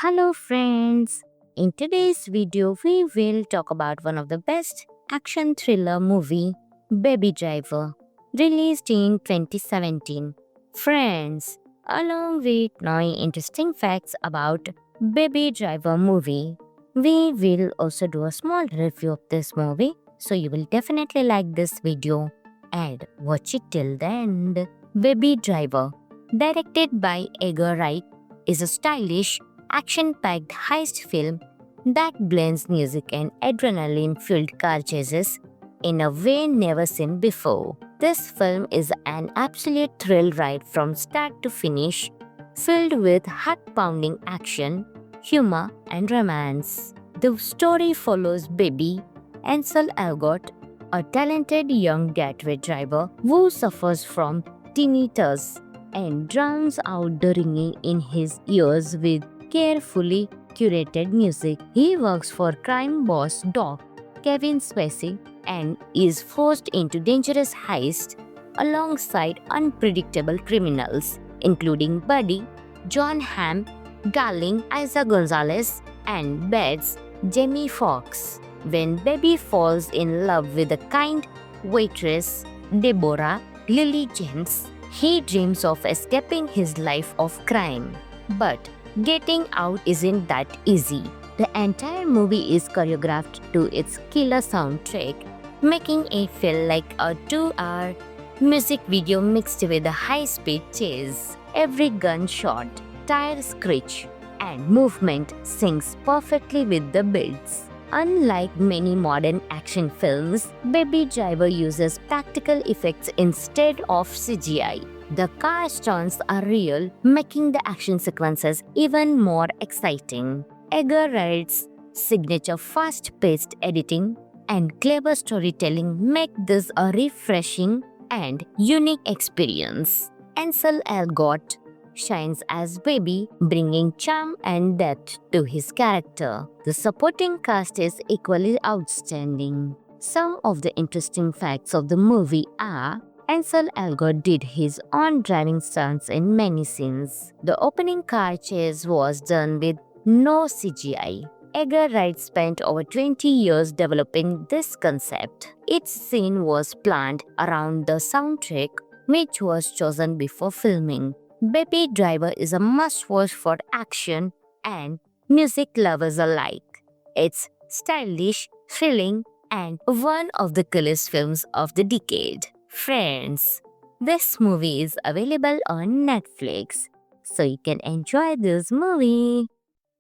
Hello friends! In today's video, we will talk about one of the best action thriller movie, Baby Driver, released in 2017. Friends, along with knowing interesting facts about Baby Driver movie, we will also do a small review of this movie, so you will definitely like this video and watch it till the end. Baby Driver, directed by Edgar Wright, is a stylish action-packed heist film that blends music and adrenaline-fueled car chases in a way never seen before. This film is an absolute thrill ride from start to finish, filled with heart-pounding action, humor, and romance. The story follows baby Ansel Elgort, a talented young getaway driver who suffers from tinnitus and drowns out the ringing in his ears with carefully curated music. He works for crime boss Doc Kevin Spacey and is forced into dangerous heists alongside unpredictable criminals, including Buddy, John Hamm, Darling Isa Gonzalez, and Bets Jamie Foxx. When Baby falls in love with the kind waitress Deborah Lily James, he dreams of escaping his life of crime. But getting out isn't that easy. The entire movie is choreographed to its killer soundtrack, making it feel like a 2-hour music video mixed with a high-speed chase. Every gunshot, tire screech, and movement syncs perfectly with the beats. Unlike many modern action films, Baby Driver uses practical effects instead of CGI. The car stunts are real, making the action sequences even more exciting. Edgar Wright's signature fast-paced editing and clever storytelling make this a refreshing and unique experience. Ansel Elgort shines as Baby, bringing charm and depth to his character. The supporting cast is equally outstanding. Some of the interesting facts of the movie are: Ansel Elgort did his own driving stunts in many scenes. The opening car chase was done with no CGI. Edgar Wright spent over 20 years developing this concept. Each scene was planned around the soundtrack, which was chosen before filming. Baby Driver is a must-watch for action and music lovers alike. It's stylish, thrilling, and one of the coolest films of the decade. Friends, this movie is available on Netflix, so you can enjoy this movie.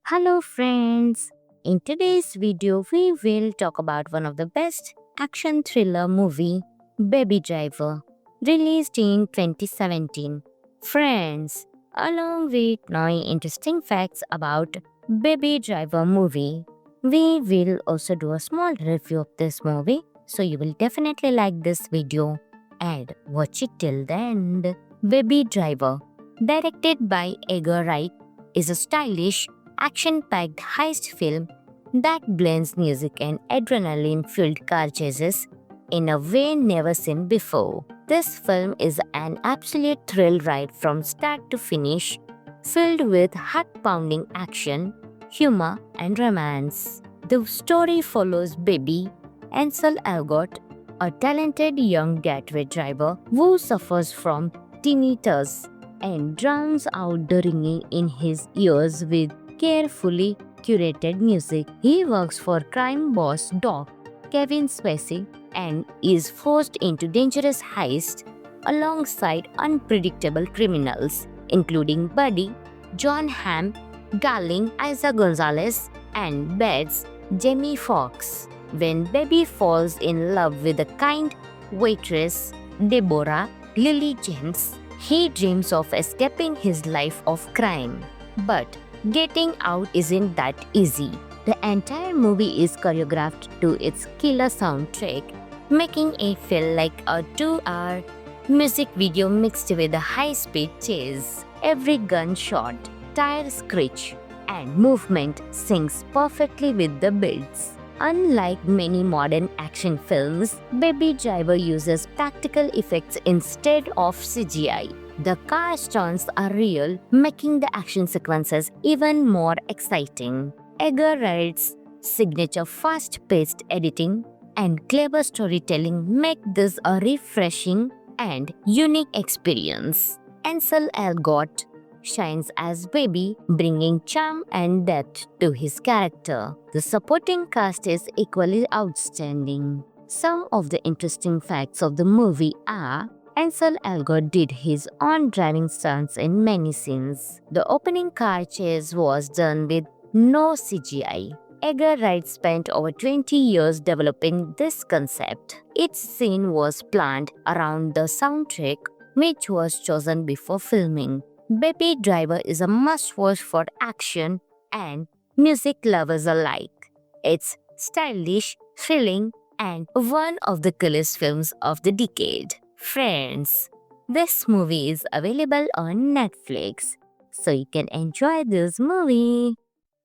Hello friends! In today's video, we will talk about one of the best action thriller movie, Baby Driver, released in 2017. Friends, along with knowing interesting facts about Baby Driver movie, we will also do a small review of this movie, so you will definitely like this video and watch it till the end. Baby Driver, directed by Edgar Wright, is a stylish, action-packed heist film that blends music and adrenaline-fueled car chases in a way never seen before. This film is an absolute thrill ride from start to finish, filled with heart-pounding action, humor, and romance. The story follows baby Ansel Elgort, a talented young getaway driver who suffers from tinnitus and drowns out the ringing in his ears with carefully curated music. He works for crime boss Doc Kevin Spacey and is forced into dangerous heists alongside unpredictable criminals, including Buddy, John Hamm, Darling Isa Gonzalez, and Bets Jamie Foxx. When Baby falls in love with the kind waitress Deborah Lily James, he dreams of escaping his life of crime. But getting out isn't that easy. The entire movie is choreographed to its killer soundtrack, making it feel like a 2-hour music video mixed with a high-speed chase. Every gunshot, tire screech, and movement syncs perfectly with the beats. Unlike many modern action films, Baby Driver uses practical effects instead of CGI. The car stunts are real, making the action sequences even more exciting. Edgar Wright's signature fast-paced editing and clever storytelling make this a refreshing and unique experience. Ansel Elgort shines as Baby, bringing charm and depth to his character. The supporting cast is equally outstanding. Some of the interesting facts of the movie are: Ansel Elgort did his own driving stunts in many scenes. The opening car chase was done with no CGI. Edgar Wright spent over 20 years developing this concept. Each scene was planned around the soundtrack, which was chosen before filming. Baby Driver is a must-watch for action and music lovers alike. It's stylish, thrilling, and one of the coolest films of the decade. Friends, this movie is available on Netflix, so you can enjoy this movie.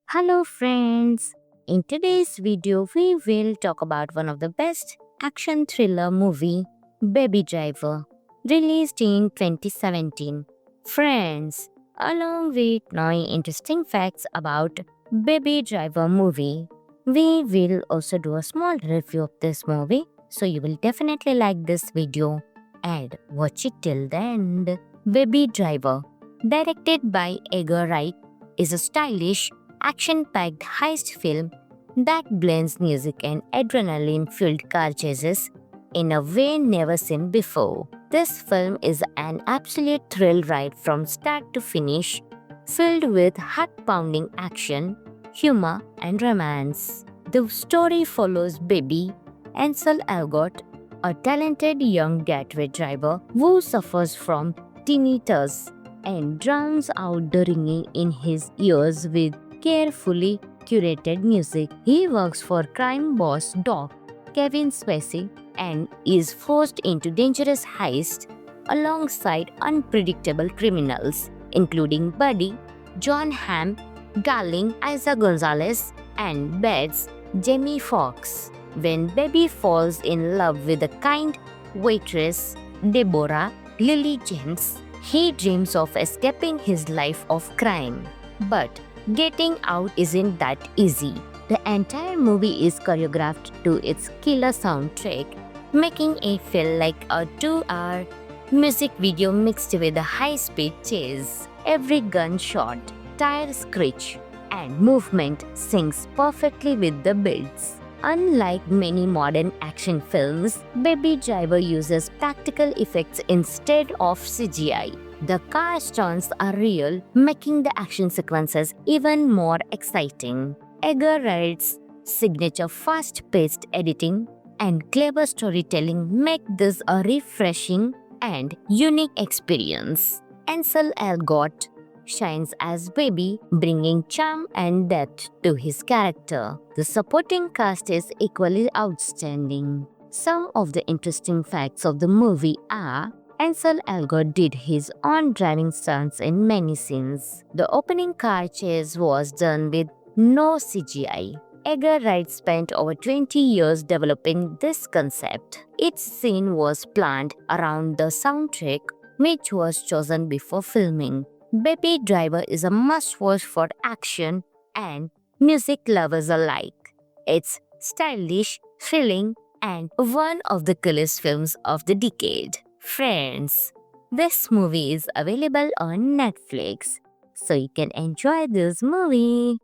Hello friends! In today's video, we will talk about one of the best action thriller movie, Baby Driver, released in 2017. Friends, along with knowing interesting facts about Baby Driver movie, we will also do a small review of this movie, so you will definitely like this video and watch it till the end. Baby Driver, directed by Edgar Wright, is a stylish, action-packed heist film that blends music and adrenaline-filled car chases in a way never seen before. This film is an absolute thrill ride from start to finish, filled with heart-pounding action, humor, and romance. The story follows Baby, Ansel Elgort, a talented young getaway driver who suffers from tinnitus and drowns out the ringing in his ears with carefully curated music. He works for crime boss Doc Kevin Spacey and is forced into dangerous heists alongside unpredictable criminals, including Buddy, John Hamm, Darling, Isa Gonzalez, and Bets, Jamie Foxx. When Baby falls in love with a kind waitress, Deborah Lily James, he dreams of escaping his life of crime. But getting out isn't that easy. The entire movie is choreographed to its killer soundtrack, making it feel like a 2-hour music video mixed with a high-speed chase. Every gunshot, tire screech, and movement syncs perfectly with the beats. Unlike many modern action films, Baby Driver uses practical effects instead of CGI. The car stunts are real, making the action sequences even more exciting. Edgar Wright's signature fast-paced editing and clever storytelling make this a refreshing and unique experience. Ansel Elgort shines as Baby, bringing charm and depth to his character. The supporting cast is equally outstanding. Some of the interesting facts of the movie are: Ansel Elgort did his own driving stunts in many scenes. The opening car chase was done with no CGI. Edgar Wright spent over 20 years developing this concept. Each scene was planned around the soundtrack, which was chosen before filming. Baby Driver is a must-watch for action and music lovers alike. It's stylish, thrilling, and one of the coolest films of the decade. Friends, this movie is available on Netflix, so you can enjoy this movie.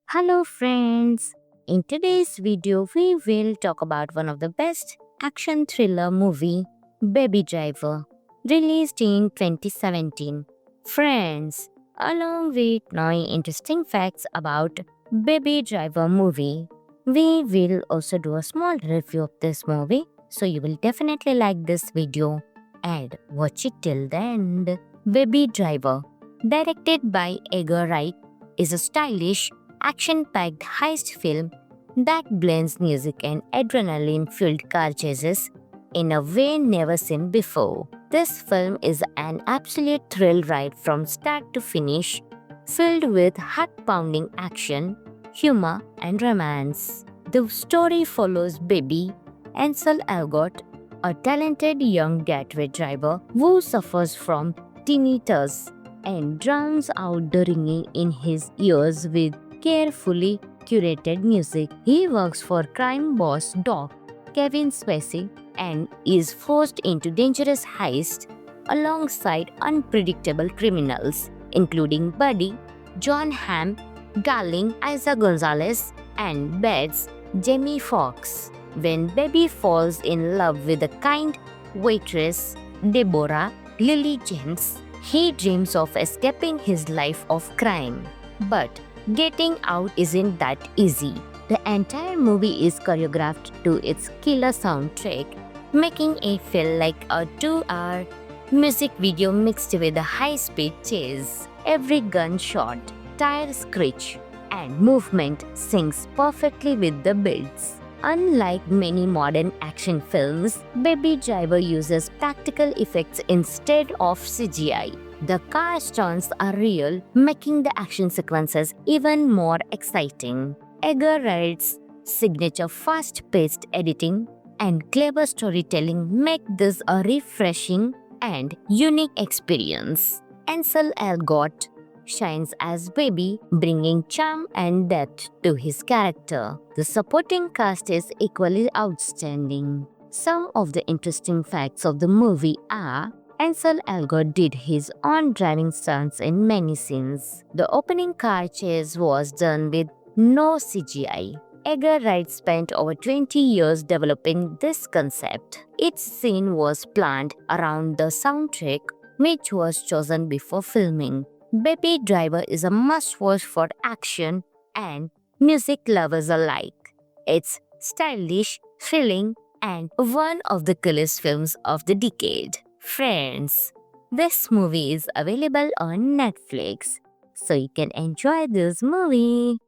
Hello friends! In today's video, we will talk about one of the best action thriller movie, Baby Driver, released in 2017. Friends, along with knowing interesting facts about Baby Driver movie, we will also do a small review of this movie, so you will definitely like this video and watch it till the end. Baby Driver, directed by Edgar Wright, is a stylish, action-packed heist film that blends music and adrenaline-filled car chases in a way never seen before. This film is an absolute thrill ride from start to finish, filled with heart-pounding action, humor, and romance. The story follows Baby, Ansel Elgort, a talented young getaway driver who suffers from tinnitus and drowns out the ringing in his ears with carefully curated music. He works for crime boss Doc Kevin Spacey and is forced into dangerous heists alongside unpredictable criminals, including Buddy, John Hamm, Darling, Isa Gonzalez, and Bets, Jamie Foxx. When Bebby falls in love with a kind waitress, Deborah Lily James, he dreams of escaping his life of crime. But getting out isn't that easy. The entire movie is choreographed to its killer soundtrack, making it feel like a 2-hour music video mixed with a high-speed chase. Every gunshot, tire screech, and movement syncs perfectly with the beats. Unlike many modern action films, Baby Driver uses practical effects instead of CGI. The car stunts are real, making the action sequences even more exciting. Edgar Wright's signature fast-paced editing and clever storytelling make this a refreshing and unique experience. Ansel Elgort shines as Baby, bringing charm and depth to his character. The supporting cast is equally outstanding. Some of the interesting facts of the movie are: Ansel Elgort did his own driving stunts in many scenes. The opening car chase was done with no CGI. Edgar Wright spent over 20 years developing this concept. Each scene was planned around the soundtrack, which was chosen before filming. Baby Driver is a must-watch for action and music lovers alike. It's stylish, thrilling, and one of the coolest films of the decade. Friends, this movie is available on Netflix, so you can enjoy this movie.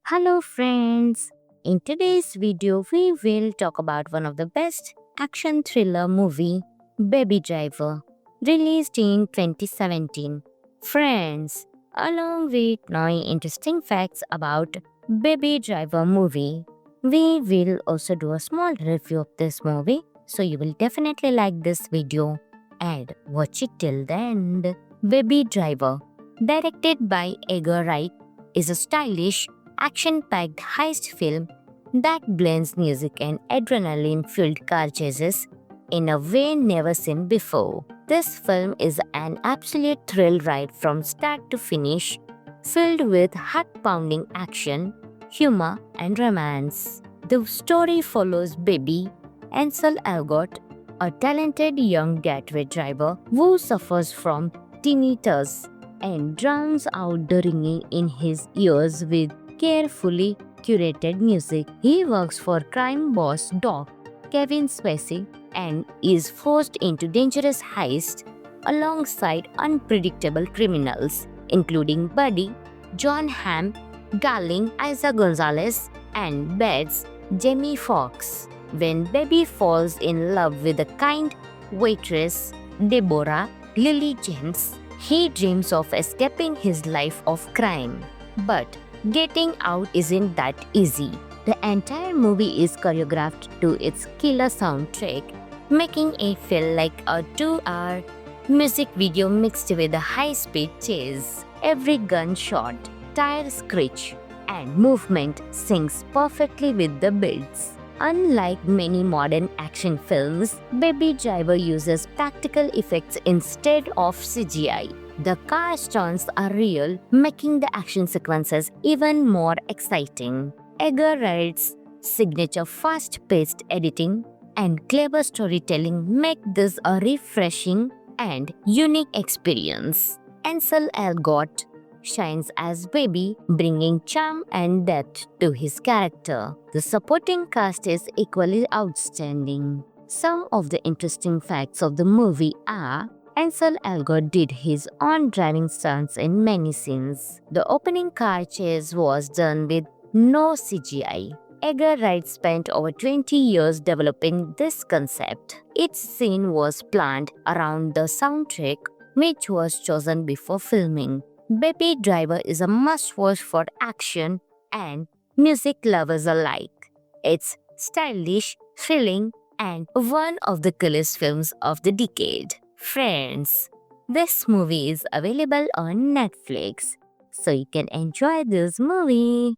Hello friends! In today's video, we will talk about one of the best action thriller movie, Baby Driver, released in 2017. Friends, along with knowing interesting facts about Baby Driver movie, we will also do a small review of this movie, so you will definitely like this video and watch it till the end. Baby Driver, directed by Edgar Wright, is a stylish, action-packed heist film that blends music and adrenaline-fueled car chases in a way never seen before. This film is an absolute thrill ride from start to finish, filled with heart-pounding action, humor, and romance. The story follows Baby, Ansel Elgort, a talented young getaway driver who suffers from tinnitus and drowns out the ringing in his ears with carefully curated music. He works for crime boss Doc Kevin Spacey and is forced into dangerous heists alongside unpredictable criminals, including Buddy, John Hamm, Darling, Isa Gonzalez, and Bets, Jamie Foxx. When Baby falls in love with a kind waitress, Deborah Lily James, he dreams of escaping his life of crime. But getting out isn't that easy. The entire movie is choreographed to its killer soundtrack, making it feel like a 2-hour music video mixed with a high-speed chase. Every gunshot, tire screech, and movement syncs perfectly with the beats. Unlike many modern action films, Baby Driver uses practical effects instead of CGI. The car stunts are real, making the action sequences even more exciting. Edgar Wright's signature fast-paced editing and clever storytelling make this a refreshing and unique experience. Ansel Elgort shines as Baby, bringing charm and depth to his character. The supporting cast is equally outstanding. Some of the interesting facts of the movie are: Ansel Elgort did his own driving stunts in many scenes. The opening car chase was done with no CGI. Edgar Wright spent over 20 years developing this concept. Each scene was planned around the soundtrack, which was chosen before filming. Baby Driver is a must-watch for action and music lovers alike. It's stylish, thrilling, and one of the coolest films of the decade. Friends, This movie is available on Netflix, so you can enjoy this movie.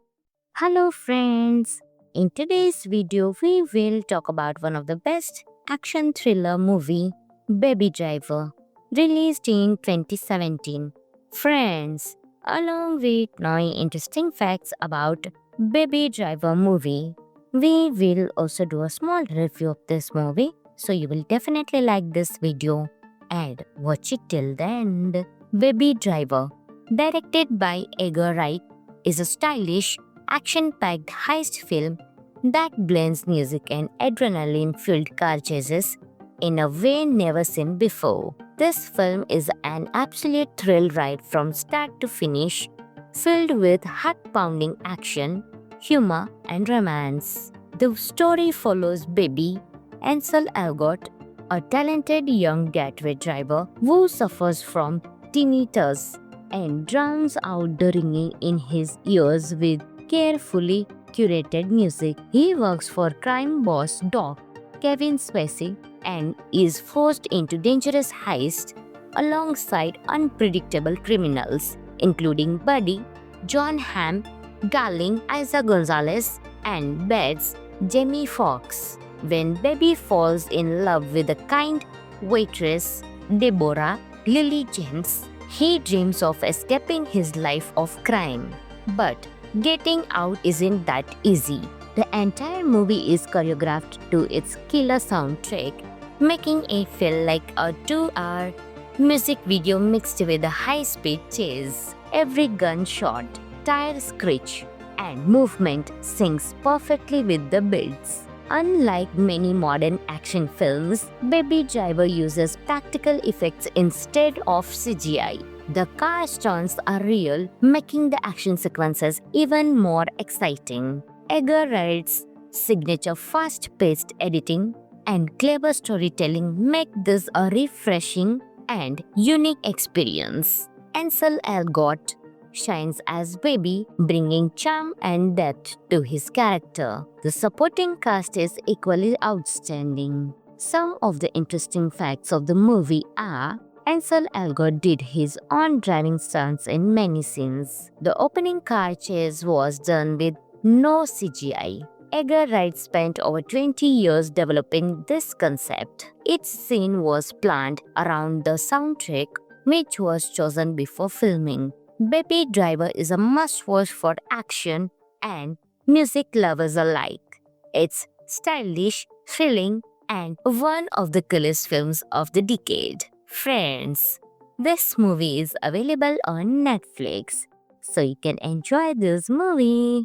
Hello friends! In today's video, we will talk about one of the best action thriller movie, Baby Driver, released in 2017. Friends, along with 9 interesting facts about Baby Driver movie, we will also do a small review of this movie, so you will definitely like this video and watch it till the end. Baby Driver, directed by Edgar Wright, is a stylish, action-packed heist film that blends music and adrenaline-fueled car chases in a way never seen before. This film is an absolute thrill ride from start to finish, filled with heart-pounding action, humor, and romance. The story follows baby Ansel Elgort, a talented young getaway driver who suffers from tinnitus and drowns out the ringing in his ears with carefully curated music. He works for crime boss Doc Kevin Spacey and is forced into dangerous heists alongside unpredictable criminals, including Buddy, John Hamm, Darling Isa Gonzalez, and Bets Jamie Foxx. When Baby falls in love with the kind waitress Deborah Lily James, he dreams of escaping his life of crime. But getting out isn't that easy. The entire movie is choreographed to its killer soundtrack, making it feel like a 2-hour music video mixed with a high-speed chase. Every gunshot, tire screech, and movement syncs perfectly with the beats. Unlike many modern action films, Baby Driver uses practical effects instead of CGI. The car stunts are real, making the action sequences even more exciting. Edgar Wright's signature fast-paced editing and clever storytelling make this a refreshing and unique experience. Ansel Elgort shines as Baby, bringing charm and depth to his character. The supporting cast is equally outstanding. Some of the interesting facts of the movie are: Ansel Elgort did his own driving stunts in many scenes. The opening car chase was done with no CGI. Edgar Wright spent over 20 years developing this concept. Each scene was planned around the soundtrack, which was chosen before filming. Baby Driver is a must-watch for action and music lovers alike. It's stylish, thrilling, and one of the coolest films of the decade. Friends, this movie is available on Netflix, so you can enjoy this movie.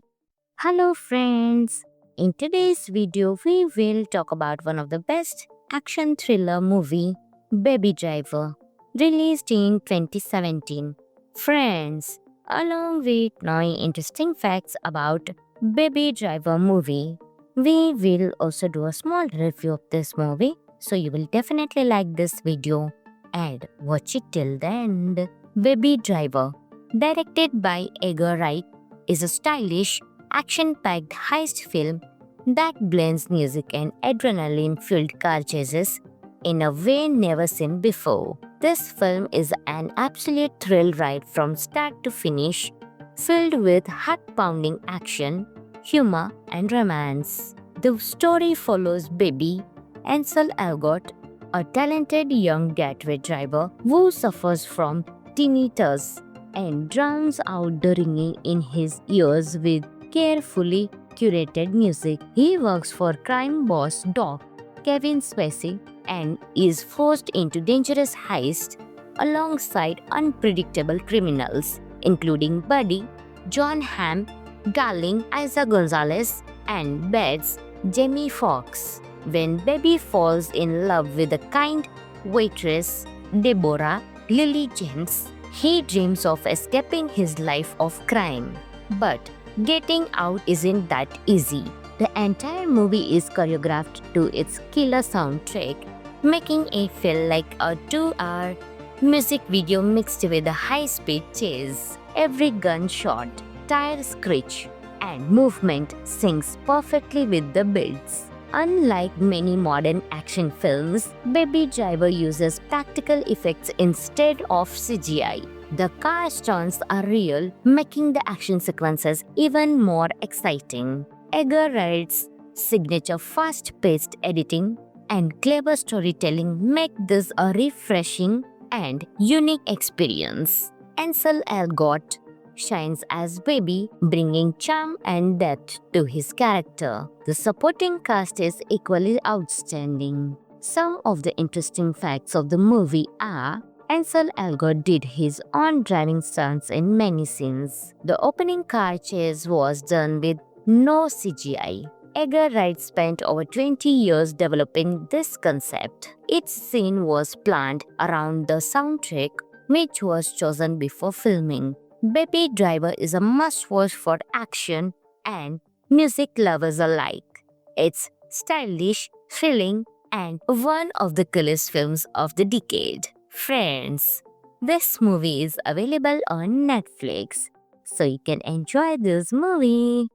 Hello friends! In today's video, we will talk about one of the best action thriller movie, Baby Driver, released in 2017. Friends, along with 9 interesting facts about Baby Driver movie, we will also do a small review of this movie, so you will definitely like this video and watch it till the end. Baby Driver, directed by Edgar Wright, is a stylish, action-packed heist film that blends music and adrenaline-fueled car chases in a way never seen before. This film is an absolute thrill ride from start to finish, filled with heart-pounding action, humor, and romance. The story follows baby Ansel Elgort, a talented young getaway driver who suffers from tinnitus and drowns out the ringing in his ears with carefully curated music. He works for crime boss Doc Kevin Spacey and is forced into dangerous heists alongside unpredictable criminals, including Buddy, John Hamm, Darling Isa Gonzalez, and Bets Jamie Foxx. When Baby falls in love with the kind waitress Deborah Lily James, he dreams of escaping his life of crime. But getting out isn't that easy. The entire movie is choreographed to its killer soundtrack, making it feel like a 2-hour music video mixed with a high-speed chase. Every gunshot, tire screech, and movement syncs perfectly with the beats. Unlike many modern action films, Baby Driver uses practical effects instead of CGI. The car stunts are real, making the action sequences even more exciting. Edgar Wright's signature fast-paced editing and clever storytelling make this a refreshing and unique experience. Ansel Elgort shines as Baby, bringing charm and depth to his character. The supporting cast is equally outstanding. Some of the interesting facts of the movie are: Ansel Elgort did his own driving stunts in many scenes. The opening car chase was done with no CGI. Edgar Wright spent over 20 years developing this concept. Each scene was planned around the soundtrack, which was chosen before filming. Baby Driver is a must-watch for action and music lovers alike. It's stylish, thrilling, and one of the coolest films of the decade. Friends, this movie is available on Netflix, so you can enjoy this movie.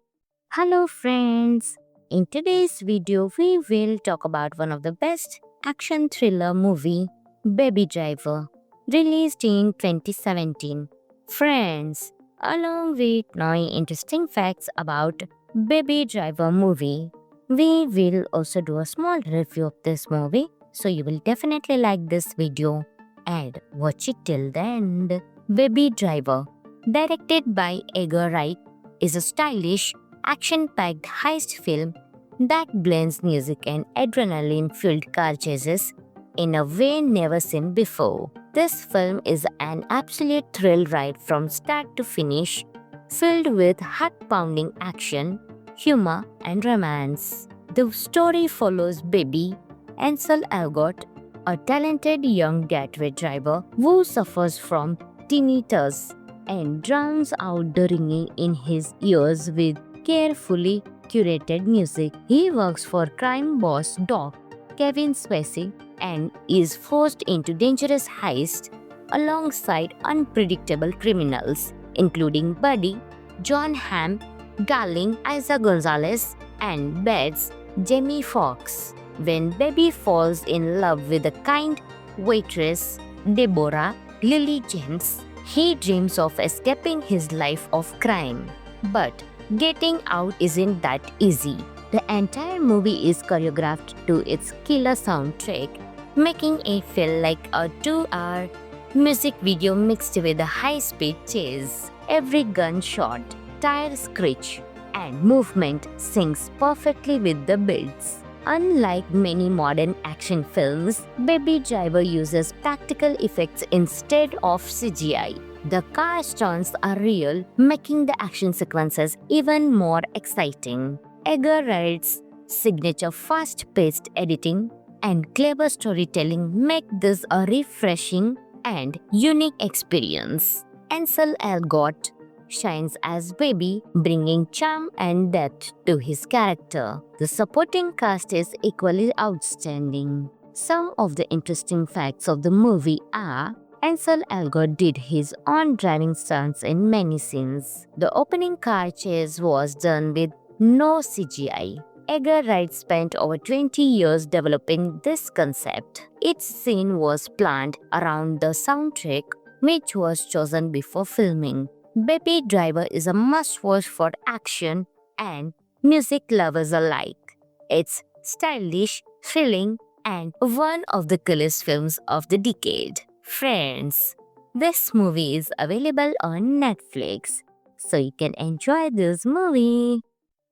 Hello friends! In today's video, we will talk about one of the best action thriller movie, Baby Driver, released in 2017. Friends, along with knowing interesting facts about Baby Driver movie, we will also do a small review of this movie, so you will definitely like this video and watch it till the end. Baby Driver, directed by Edgar Wright, is a stylish, action-packed heist film that blends music and adrenaline-filled car chases in a way never seen before. This film is an absolute thrill ride from start to finish, filled with heart-pounding action, humor, and romance. The story follows Baby, Ansel Elgort, a talented young getaway driver who suffers from tinnitus and drowns out the ringing in his ears with carefully curated music. He works for crime boss Doc Kevin Spacey and is forced into dangerous heists alongside unpredictable criminals, including Buddy, John Hamm, Darling, Isa Gonzalez, and Bets, Jamie Foxx. When Baby falls in love with a kind waitress, Deborah Lily James, he dreams of escaping his life of crime. But getting out isn't that easy. The entire movie is choreographed to its killer soundtrack, making it feel like a 2-hour music video mixed with a high-speed chase. Every gunshot, tire screech, and movement syncs perfectly with the beats. Unlike many modern action films, Baby Driver uses practical effects instead of CGI. The car stunts are real, making the action sequences even more exciting. Edgar Wright's signature fast-paced editing and clever storytelling make this a refreshing and unique experience. Ansel Elgort shines as Baby, bringing charm and depth to his character. The supporting cast is equally outstanding. Some of the interesting facts of the movie are: Ansel Elgort did his own driving stunts in many scenes. The opening car chase was done with no CGI. Edgar Wright spent over 20 years developing this concept. Each scene was planned around the soundtrack, which was chosen before filming. Baby Driver is a must-watch for action and music lovers alike. It's stylish, thrilling, and one of the coolest films of the decade. Friends, this movie is available on Netflix, so you can enjoy this movie.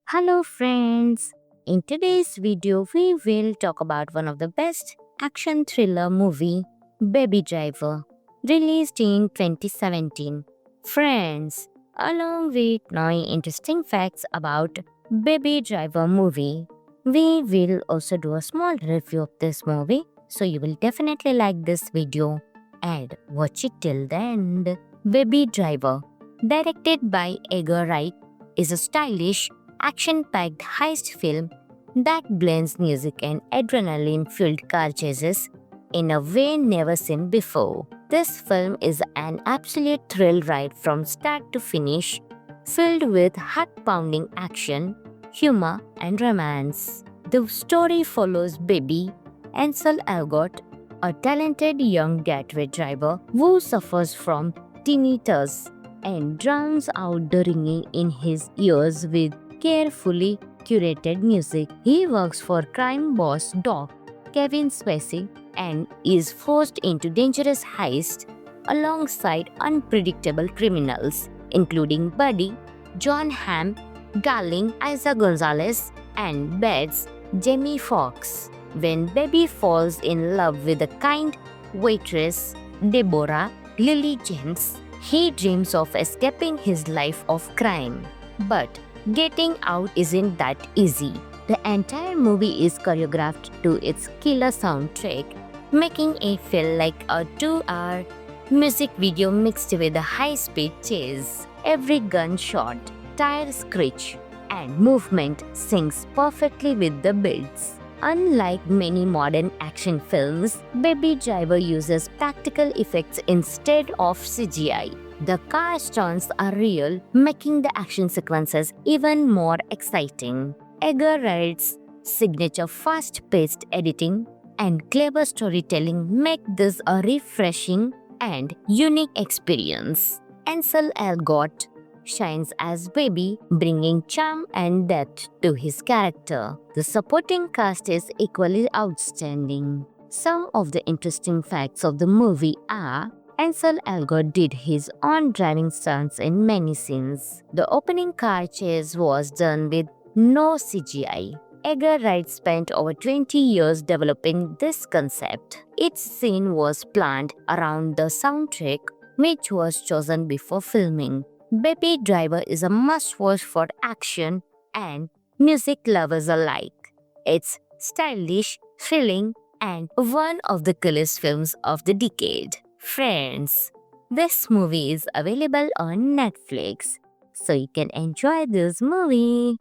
Hello friends! In today's video, we will talk about one of the best action thriller movie, Baby Driver, released in 2017. Friends, along with knowing interesting facts about Baby Driver movie, we will also do a small review of this movie, so you will definitely like this video and watch it till the end. Baby Driver, directed by Edgar Wright, is a stylish, action-packed heist film that blends music and adrenaline-filled car chases in a way never seen before. This film is an absolute thrill ride from start to finish, filled with heart-pounding action, humor, and romance. The story follows baby Ansel Elgort, a talented young getaway driver who suffers from tinnitus and drowns out the ringing in his ears with carefully curated music. He works for crime boss Doc Kevin Spacey and is forced into dangerous heists alongside unpredictable criminals, including Buddy, John Hamm, Darling, Isa Gonzalez, and Bets, Jamie Foxx. When Baby falls in love with a kind waitress, Deborah Lily James, he dreams of escaping his life of crime. But getting out isn't that easy. The entire movie is choreographed to its killer soundtrack, making it feel like a 2-hour music video mixed with a high-speed chase. Every gunshot, tire screech, and movement syncs perfectly with the beats. Unlike many modern action films, Baby Driver uses practical effects instead of CGI. The car stunts are real, making the action sequences even more exciting. Edgar Wright's signature fast-paced editing and clever storytelling make this a refreshing and unique experience. Ansel Elgort shines as Baby, bringing charm and depth to his character. The supporting cast is equally outstanding. Some of the interesting facts of the movie are: Ansel Elgort did his own driving stunts in many scenes. The opening car chase was done with no CGI. Edgar Wright spent over 20 years developing this concept. Each scene was planned around the soundtrack, which was chosen before filming. Baby Driver is a must-watch for action and music lovers alike. It's stylish, thrilling, and one of the coolest films of the decade. Friends, this movie is available on Netflix, so you can enjoy this movie.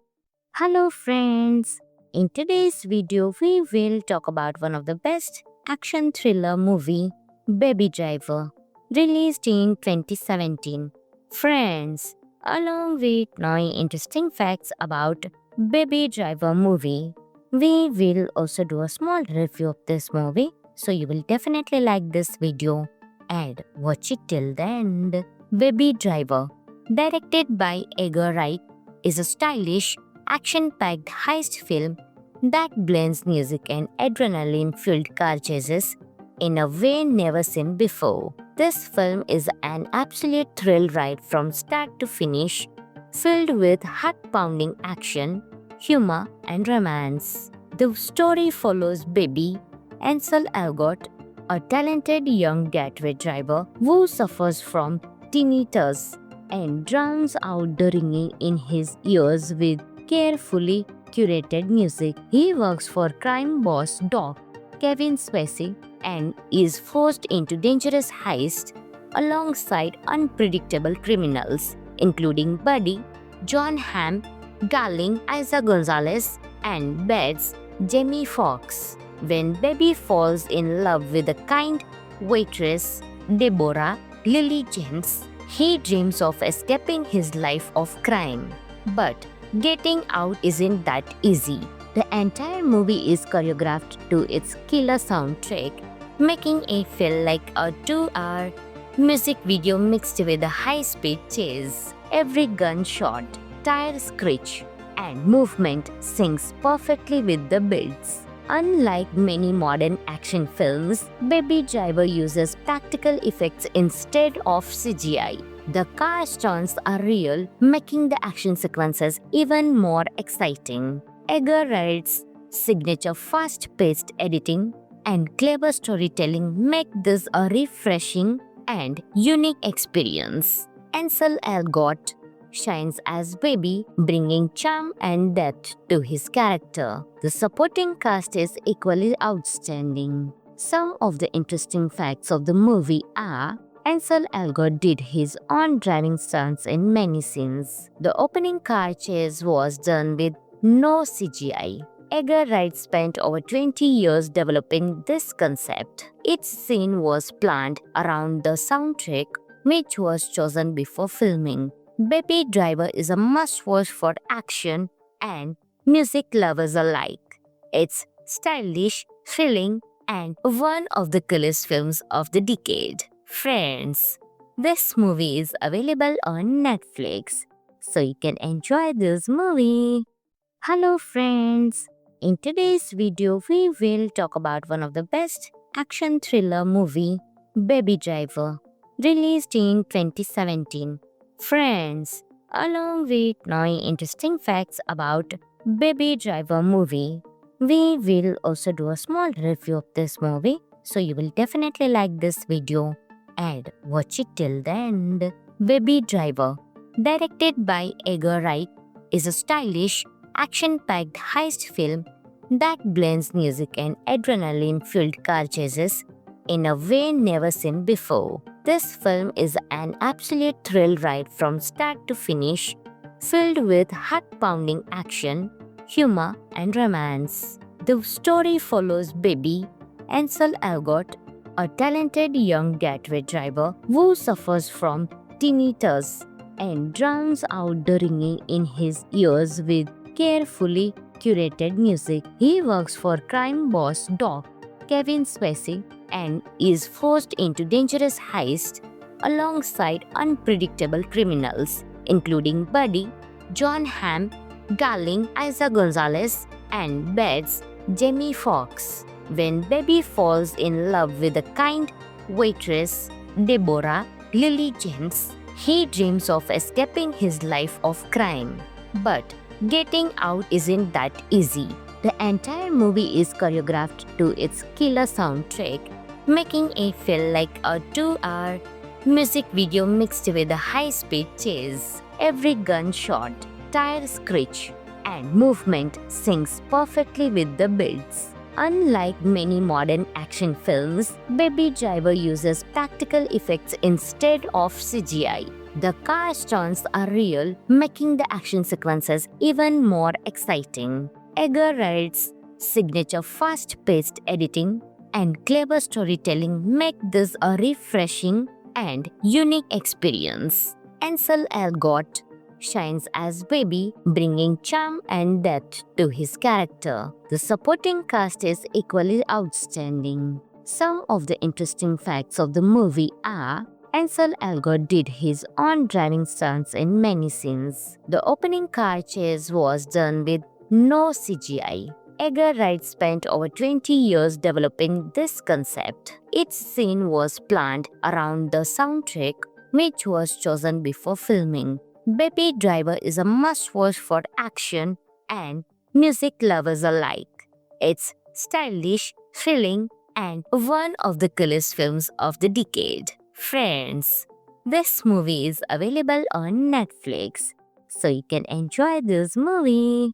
Hello friends! In today's video, we will talk about one of the best action thriller movie, Baby Driver, released in 2017. Friends, along with knowing interesting facts about Baby Driver movie, we will also do a small review of this movie, so you will definitely like this video and watch it till the end. Baby Driver, directed by Edgar Wright, is a stylish, action-packed heist film that blends music and adrenaline-fueled car chases in a way never seen before. This film is an absolute thrill ride from start to finish, filled with heart-pounding action, humor, and romance. The story follows Baby Ansel Elgort, a talented young getaway driver who suffers from tinnitus and drowns out the ringing in his ears with carefully curated music. He works for crime boss Doc Kevin Spacey and is forced into dangerous heists alongside unpredictable criminals, including Buddy, John Hamm, Darling, Isa Gonzalez, and Bets, Jamie Foxx. When Baby falls in love with a kind waitress, Deborah Lily James, he dreams of escaping his life of crime. But getting out isn't that easy. The entire movie is choreographed to its killer soundtrack, making it feel like a 2-hour music video mixed with a high-speed chase. Every gunshot, tire screech, and movement syncs perfectly with the beats. Unlike many modern action films, Baby Driver uses practical effects instead of CGI. The car stunts are real, making the action sequences even more exciting. Edgar Wright's signature fast-paced editing and clever storytelling make this a refreshing and unique experience. Ansel Elgort shines as Baby, bringing charm and depth to his character. The supporting cast is equally outstanding. Some of the interesting facts of the movie are: Ansel Elgort did his own driving stunts in many scenes. The opening car chase was done with no CGI. Edgar Wright spent over 20 years developing this concept. Each scene was planned around the soundtrack, which was chosen before filming. Baby Driver is a must-watch for action and music lovers alike. It's stylish, thrilling, and one of the coolest films of the decade. Friends, this movie is available on Netflix, so you can enjoy this movie. Hello friends, in today's video we will talk about one of the best action thriller movie, Baby Driver, released in 2017. Friends, along with 9 interesting facts about Baby Driver movie, we will also do a small review of this movie, so you will definitely like this video and watch it till the end. Baby Driver, directed by Edgar Wright, is a stylish, action-packed heist film that blends music and adrenaline-fueled car chases in a way never seen before. This film is an absolute thrill ride from start to finish, filled with heart-pounding action, humor, and romance. The story follows baby Ansel Elgort, a talented young getaway driver who suffers from tinnitus and drowns out the ringing in his ears with carefully curated music. He works for crime boss Doc Kevin Spacey and is forced into dangerous heists alongside unpredictable criminals, including Buddy, John Hamm, Darling Isa Gonzalez, and Bets Jamie Foxx. When Baby falls in love with the kind waitress Deborah Lily James, he dreams of escaping his life of crime. But getting out isn't that easy. The entire movie is choreographed to its killer soundtrack, making it feel like a 2-hour music video mixed with a high-speed chase. Every gunshot, tire screech, and movement syncs perfectly with the beats. Unlike many modern action films, Baby Driver uses practical effects instead of CGI. The car stunts are real, making the action sequences even more exciting. Edgar Wright's signature fast-paced editing and clever storytelling make this a refreshing and unique experience. Ansel Elgort shines as Baby, bringing charm and depth to his character. The supporting cast is equally outstanding. Some of the interesting facts of the movie are: Ansel Elgort did his own driving stunts in many scenes. The opening car chase was done with no CGI. Edgar Wright spent over 20 years developing this concept. Each scene was planned around the soundtrack, which was chosen before filming. Baby Driver is a must-watch for action and music lovers alike. It's stylish, thrilling, and one of the coolest films of the decade. Friends, this movie is available on Netflix, so you can enjoy this movie.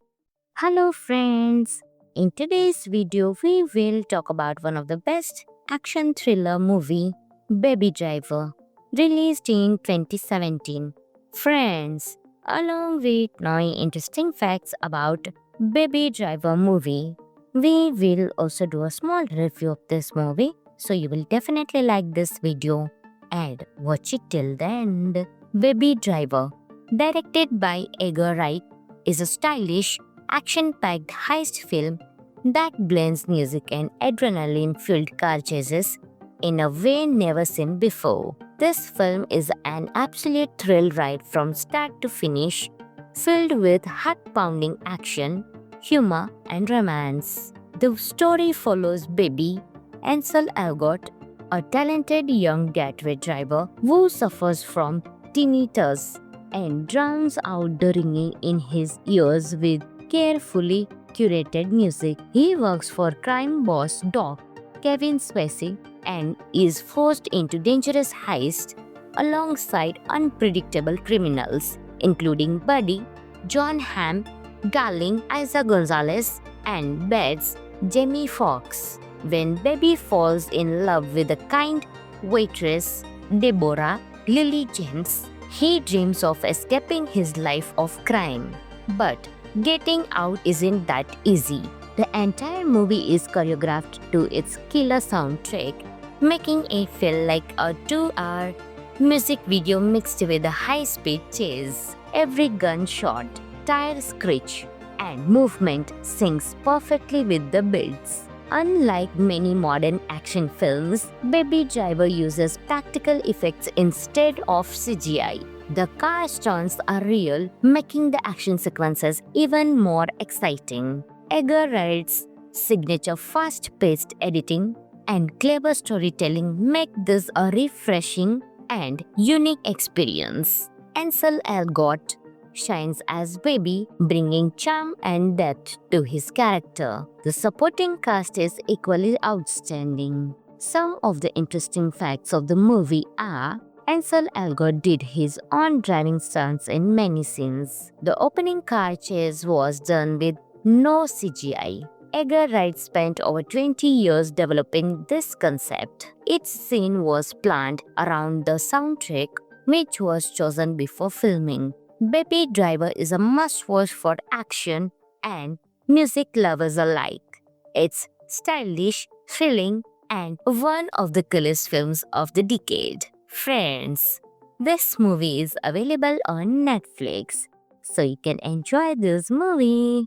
Hello friends, in today's video we will talk about one of the best action thriller movie, Baby Driver, released in 2017. Friends, along with 9 interesting facts about Baby Driver movie, we will also do a small review of this movie, so you will definitely like this video and watch it till the end. Baby Driver, directed by Edgar Wright, is a stylish, action-packed heist film that blends music and adrenaline-fueled car chases in a way never seen before. This film is an absolute thrill ride from start to finish, filled with heart-pounding action, humor, and romance. The story follows baby Ansel Elgort, a talented young getaway driver who suffers from tinnitus and drowns out the ringing in his ears with carefully curated music. He works for crime boss Doc Kevin Spacey and is forced into dangerous heists alongside unpredictable criminals, including Buddy, John Hamm, Darling Isa Gonzalez, and Bets Jamie Foxx. When Baby falls in love with the kind waitress Deborah Lily James, he dreams of escaping his life of crime. But getting out isn't that easy. The entire movie is choreographed to its killer soundtrack, making it feel like a 2-hour music video mixed with a high-speed chase. Every gunshot, tire screech, and movement syncs perfectly with the builds. Unlike many modern action films, Baby Driver uses practical effects instead of CGI. The car stunts are real, making the action sequences even more exciting. Edgar Wright's signature fast-paced editing and clever storytelling make this a refreshing and unique experience. Ansel Elgort shines as Baby, bringing charm and depth to his character. The supporting cast is equally outstanding. Some of the interesting facts of the movie are: Ansel Elgort did his own driving stunts in many scenes. The opening car chase was done with no CGI. Edgar Wright spent over 20 years developing this concept. Each scene was planned around the soundtrack, which was chosen before filming. Baby Driver is a must-watch for action and music lovers alike. It's stylish, thrilling, and one of the coolest films of the decade. Friends, this movie is available on Netflix, so you can enjoy this movie.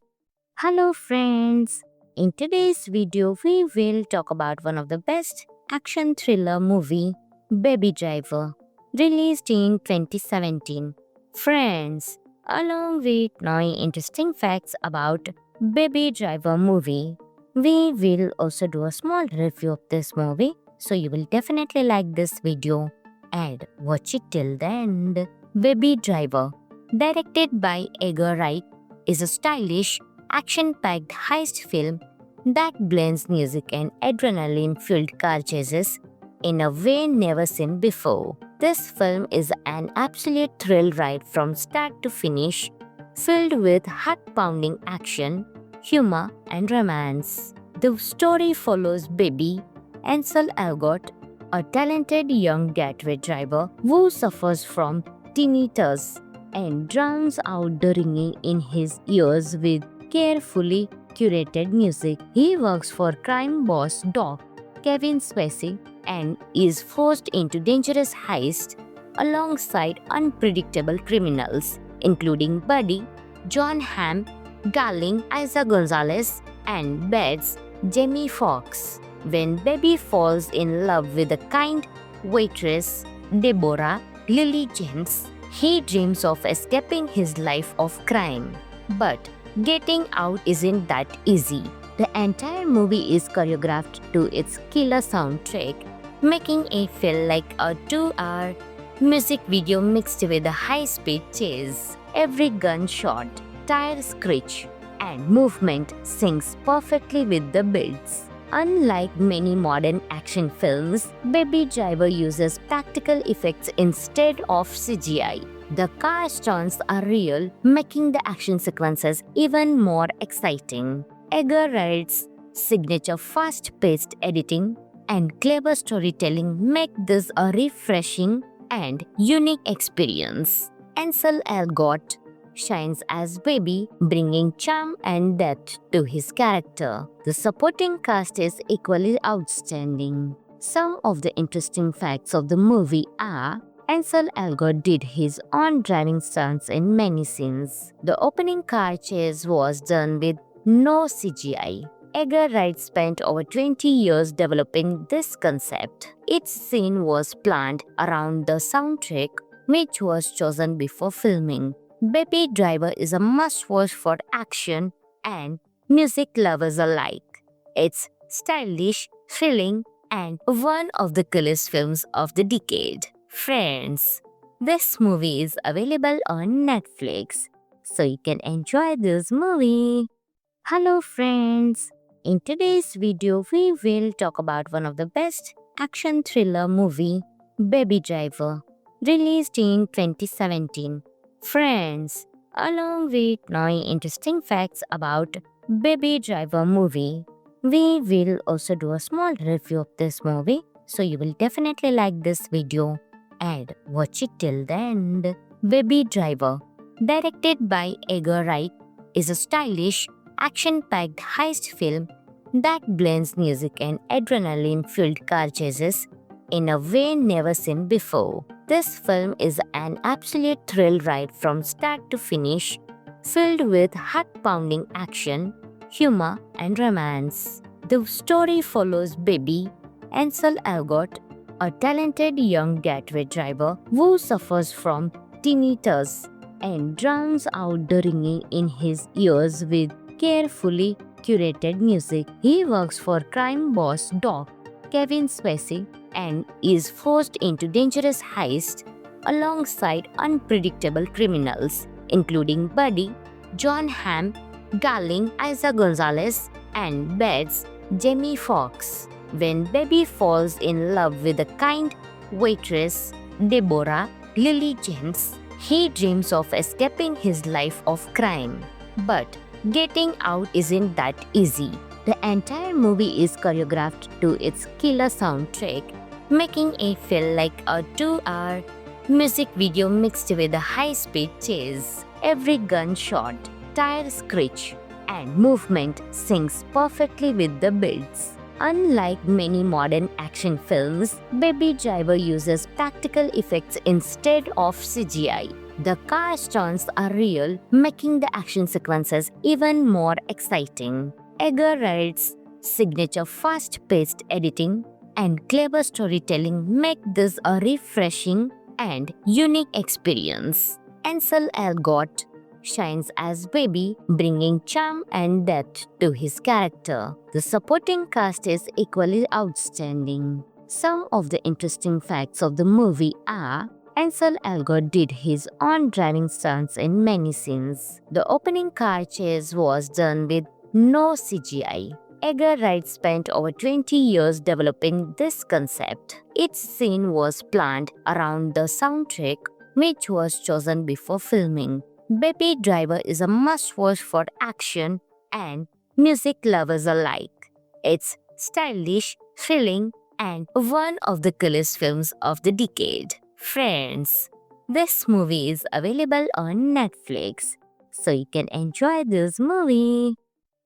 Hello friends! In today's video, we will talk about one of the best action thriller movie, Baby Driver, released in 2017. Friends, along with knowing interesting facts about Baby Driver movie, we will also do a small review of this movie, so you will definitely like this video and watch it till the end. Baby Driver, directed by Edgar Wright, is a stylish, action-packed heist film that blends music and adrenaline-filled car chases in a way never seen before. This film is an absolute thrill ride from start to finish, filled with heart-pounding action, humor, and romance. The story follows Baby, Ansel Elgort, a talented young getaway driver who suffers from tinnitus and drowns out the ringing in his ears with carefully curated music. He works for crime boss Doc Kevin Spacey and is forced into dangerous heists alongside unpredictable criminals, including Buddy, John Hamm, Darling, Isa Gonzalez, and Bets, Jamie Foxx. When Baby falls in love with a kind waitress, Deborah Lily James, he dreams of escaping his life of crime. But getting out isn't that easy. The entire movie is choreographed to its killer soundtrack, making it feel like a 2-hour music video mixed with a high-speed chase. Every gunshot, tire screech, and movement syncs perfectly with the builds. Unlike many modern action films, Baby Driver uses practical effects instead of CGI. The car stunts are real, making the action sequences even more exciting. Edgar Wright's signature fast-paced editing and clever storytelling make this a refreshing and unique experience. Ansel Elgort shines as Baby, bringing charm and depth to his character. The supporting cast is equally outstanding. Some of the interesting facts of the movie are: Ansel Elgort did his own driving stunts in many scenes. The opening car chase was done with no CGI. Edgar Wright spent over 20 years developing this concept. Each scene was planned around the soundtrack, which was chosen before filming. Baby Driver is a must-watch for action and music lovers alike. It's stylish, thrilling, and one of the coolest films of the decade. Friends, this movie is available on Netflix, so you can enjoy this movie. Hello friends! In today's video, we will talk about one of the best action thriller movie, Baby Driver, released in 2017. Friends, along with knowing interesting facts about Baby Driver movie, we will also do a small review of this movie, so you will definitely like this video and watch it till the end. Baby Driver, directed by Edgar Wright, is a stylish, action-packed heist film that blends music and adrenaline-filled car chases in a way never seen before. This film is an absolute thrill ride from start to finish, filled with heart-pounding action, humor, and romance. The story follows baby Ansel Elgort, a talented young getaway driver who suffers from tinnitus and drowns out the ringing in his ears with carefully curated music. He works for crime boss Doc Kevin Spacey and is forced into dangerous heists alongside unpredictable criminals, including Buddy, John Hamm, Darling, Isa Gonzalez, and Bets, Jamie Foxx. When Baby falls in love with a kind waitress, Deborah Lily James, he dreams of escaping his life of crime. But getting out isn't that easy. The entire movie is choreographed to its killer soundtrack, making it feel like a 2-hour music video mixed with a high-speed chase. Every gunshot, tire screech, and movement syncs perfectly with the beats. Unlike many modern action films, Baby Driver uses practical effects instead of CGI. The car stunts are real, making the action sequences even more exciting. Edgar Wright's signature fast-paced editing and clever storytelling make this a refreshing and unique experience. Ansel Elgort shines as Baby, bringing charm and depth to his character. The supporting cast is equally outstanding. Some of the interesting facts of the movie are: Ansel Elgort did his own driving stunts in many scenes. The opening car chase was done with no CGI. Edgar Wright spent over 20 years developing this concept. Each scene was planned around the soundtrack, which was chosen before filming. Baby Driver is a must-watch for action and music lovers alike. It's stylish, thrilling, and one of the coolest films of the decade. Friends, this movie is available on Netflix, so you can enjoy this movie.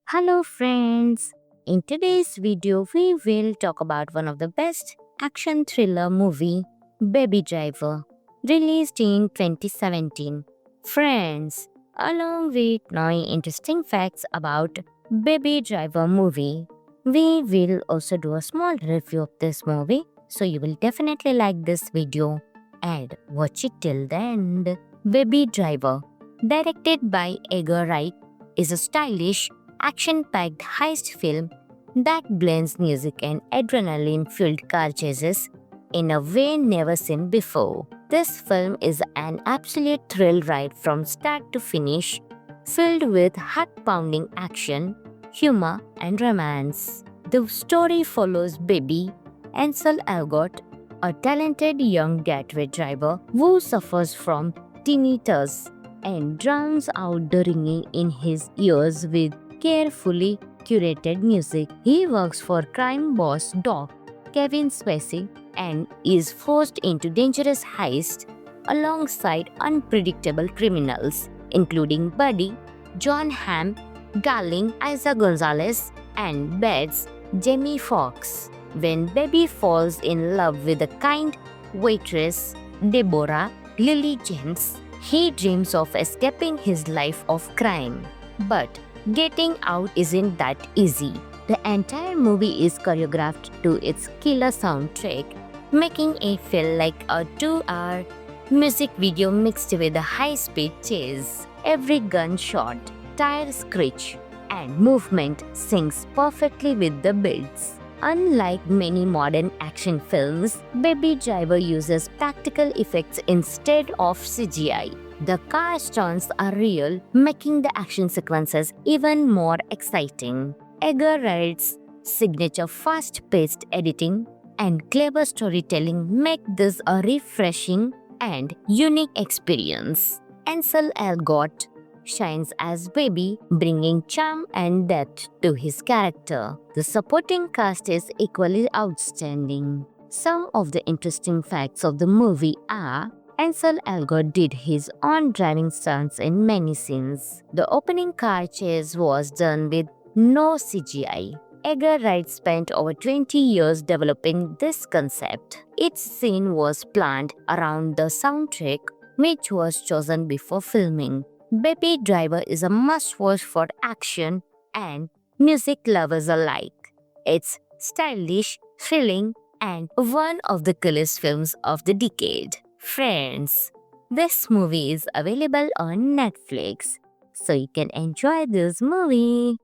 Hello friends! In today's video, we will talk about one of the best action thriller movie, Baby Driver, released in 2017. Friends, along with knowing interesting facts about Baby Driver movie, we will also do a small review of this movie, so you will definitely like this video and watch it till the end. Baby Driver, directed by Edgar Wright, is a stylish, action-packed heist film that blends music and adrenaline-fueled car chases in a way never seen before. This film is an absolute thrill ride from start to finish, filled with heart-pounding action, humor, and romance. The story follows Baby Ansel Elgort, a talented young getaway driver who suffers from tinnitus and drowns out the ringing in his ears with carefully curated music. He works for crime boss Doc Kevin Spacey and is forced into dangerous heists alongside unpredictable criminals, including Buddy, John Hamm, Darling, Isa Gonzalez, and Bets, Jamie Foxx. When Baby falls in love with a kind waitress, Deborah Lily James, he dreams of escaping his life of crime. But getting out isn't that easy. The entire movie is choreographed to its killer soundtrack, making it feel like a 2-hour music video mixed with a high-speed chase. Every gunshot, tire screech, and movement syncs perfectly with the beats. Unlike many modern action films, Baby Driver uses practical effects instead of CGI. The car stunts are real, making the action sequences even more exciting. Edgar Wright's signature fast-paced editing and clever storytelling make this a refreshing and unique experience. Ansel Elgort shines as Baby, bringing charm and depth to his character. The supporting cast is equally outstanding. Some of the interesting facts of the movie are: Ansel Elgort did his own driving stunts in many scenes. The opening car chase was done with no CGI. Edgar Wright spent over 20 years developing this concept. Each scene was planned around the soundtrack, which was chosen before filming. Baby Driver is a must-watch for action and music lovers alike. It's stylish, thrilling, and one of the coolest films of the decade. Friends, this movie is available on Netflix, so you can enjoy this movie.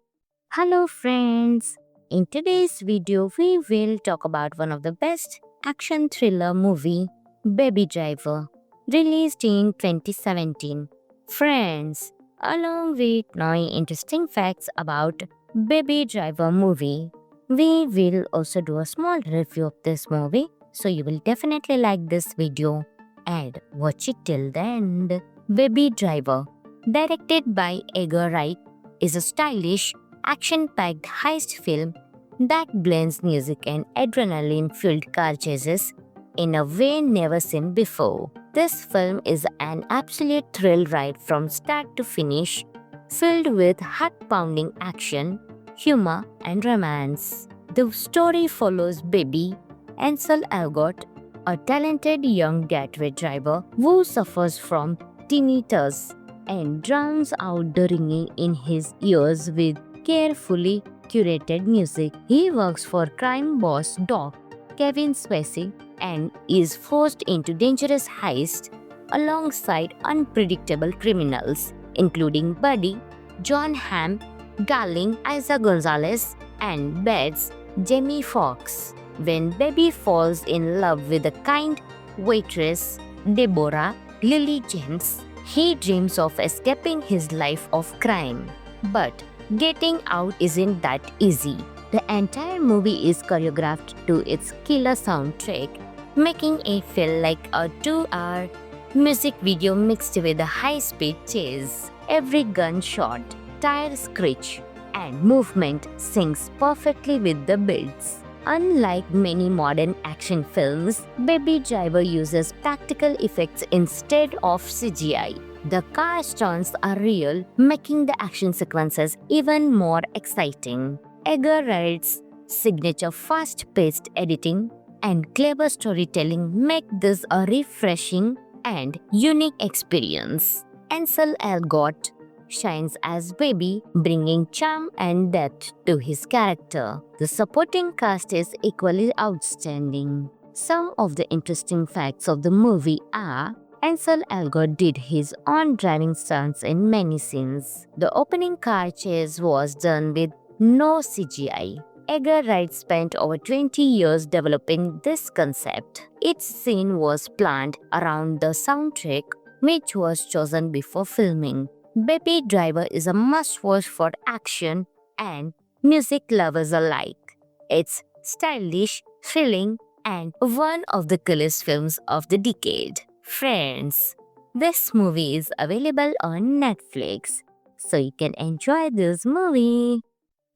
Hello friends! In today's video, we will talk about one of the best action thriller movie, Baby Driver, released in 2017. Friends, along with knowing interesting facts about Baby Driver movie, we will also do a small review of this movie, so you will definitely like this video and watch it till the end. Baby Driver, directed by Edgar Wright, is a stylish, action-packed heist film that blends music and adrenaline-fueled car chases in a way never seen before. This film is an absolute thrill ride from start to finish, filled with heart-pounding action, humor, and romance. The story follows baby Ansel Elgort, a talented young getaway driver who suffers from tinnitus and drowns out the ringing in his ears with carefully curated music. He works for crime boss Doc Kevin Spacey and is forced into dangerous heists alongside unpredictable criminals, including Buddy, John Hamm, Darling, Isa Gonzalez, and Bets Jamie Foxx. When Baby falls in love with the kind waitress Deborah Lily James, he dreams of escaping his life of crime. But getting out isn't that easy. The entire movie is choreographed to its killer soundtrack, making it feel like a 2-hour music video mixed with a high-speed chase. Every gunshot, tire screech, and movement syncs perfectly with the beats. Unlike many modern action films, Baby Driver uses practical effects instead of CGI. The car stunts are real, making the action sequences even more exciting. Edgar Wright's signature fast-paced editing and clever storytelling make this a refreshing and unique experience. Ansel Elgort shines as Baby, bringing charm and depth to his character. The supporting cast is equally outstanding. Some of the interesting facts of the movie are: Ansel Elgort did his own driving stunts in many scenes. The opening car chase was done with no CGI. Edgar Wright spent over 20 years developing this concept. Each scene was planned around the soundtrack, which was chosen before filming. Baby Driver is a must-watch for action and music lovers alike. It's stylish, thrilling, and one of the coolest films of the decade. Friends, this movie is available on Netflix, so you can enjoy this movie.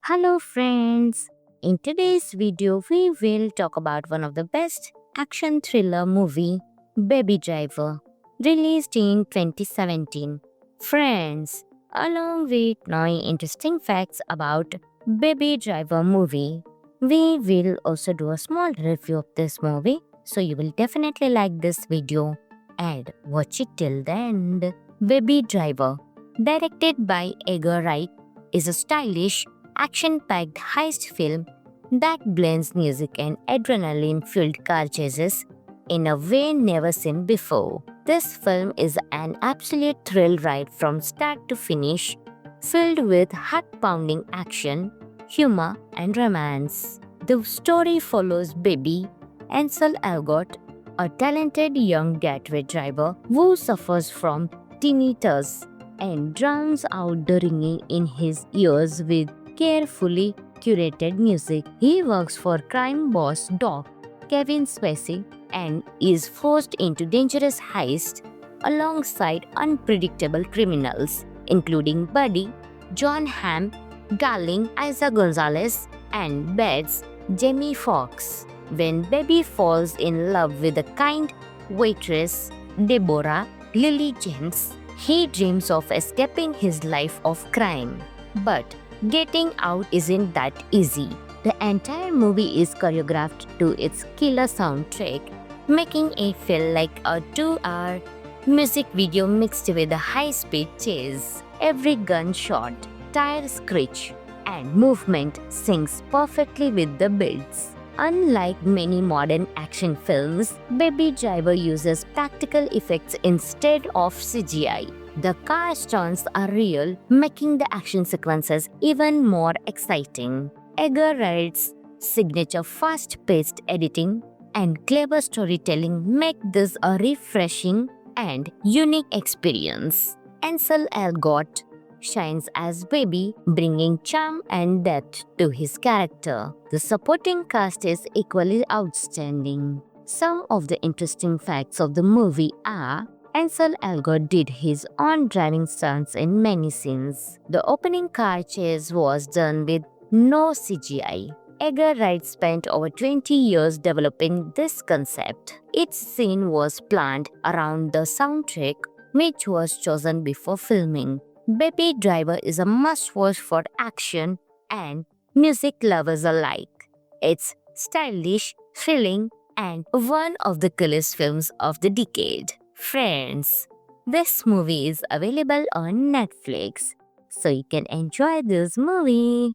Hello friends! In today's video, we will talk about one of the best action thriller movie, Baby Driver, released in 2017. Friends, along with knowing interesting facts about Baby Driver movie, we will also do a small review of this movie, so you will definitely like this video and watch it till the end. Baby Driver, directed by Edgar Wright, is a stylish, action-packed heist film that blends music and adrenaline-fueled car chases in a way never seen before. This film is an absolute thrill ride from start to finish, filled with heart-pounding action, humor, and romance. The story follows baby Ansel Elgort, a talented young getaway driver who suffers from tinnitus and drowns out the ringing in his ears with carefully curated music. He works for crime boss Doc Kevin Spacey and is forced into dangerous heists alongside unpredictable criminals, including Buddy, John Hamm, Darling, Isa Gonzalez, and Bets Jamie Foxx. When Baby falls in love with the kind waitress Deborah Lily James, he dreams of escaping his life of crime. But getting out isn't that easy. The entire movie is choreographed to its killer soundtrack, making it feel like a 2-hour music video mixed with a high-speed chase. Every gunshot, tire screech, and movement syncs perfectly with the beats. Unlike many modern action films, Baby Driver uses practical effects instead of CGI. The car stunts are real, making the action sequences even more exciting. Edgar Wright's signature fast-paced editing and clever storytelling make this a refreshing and unique experience. Ansel Elgort shines as Baby, bringing charm and depth to his character. The supporting cast is equally outstanding. Some of the interesting facts of the movie are: Ansel Elgort did his own driving stunts in many scenes. The opening car chase was done with no CGI. Edgar Wright spent over 20 years developing this concept. Each scene was planned around the soundtrack, which was chosen before filming. Baby Driver is a must-watch for action and music lovers alike. It's stylish, thrilling, and one of the coolest films of the decade. Friends, this movie is available on Netflix, so you can enjoy this movie.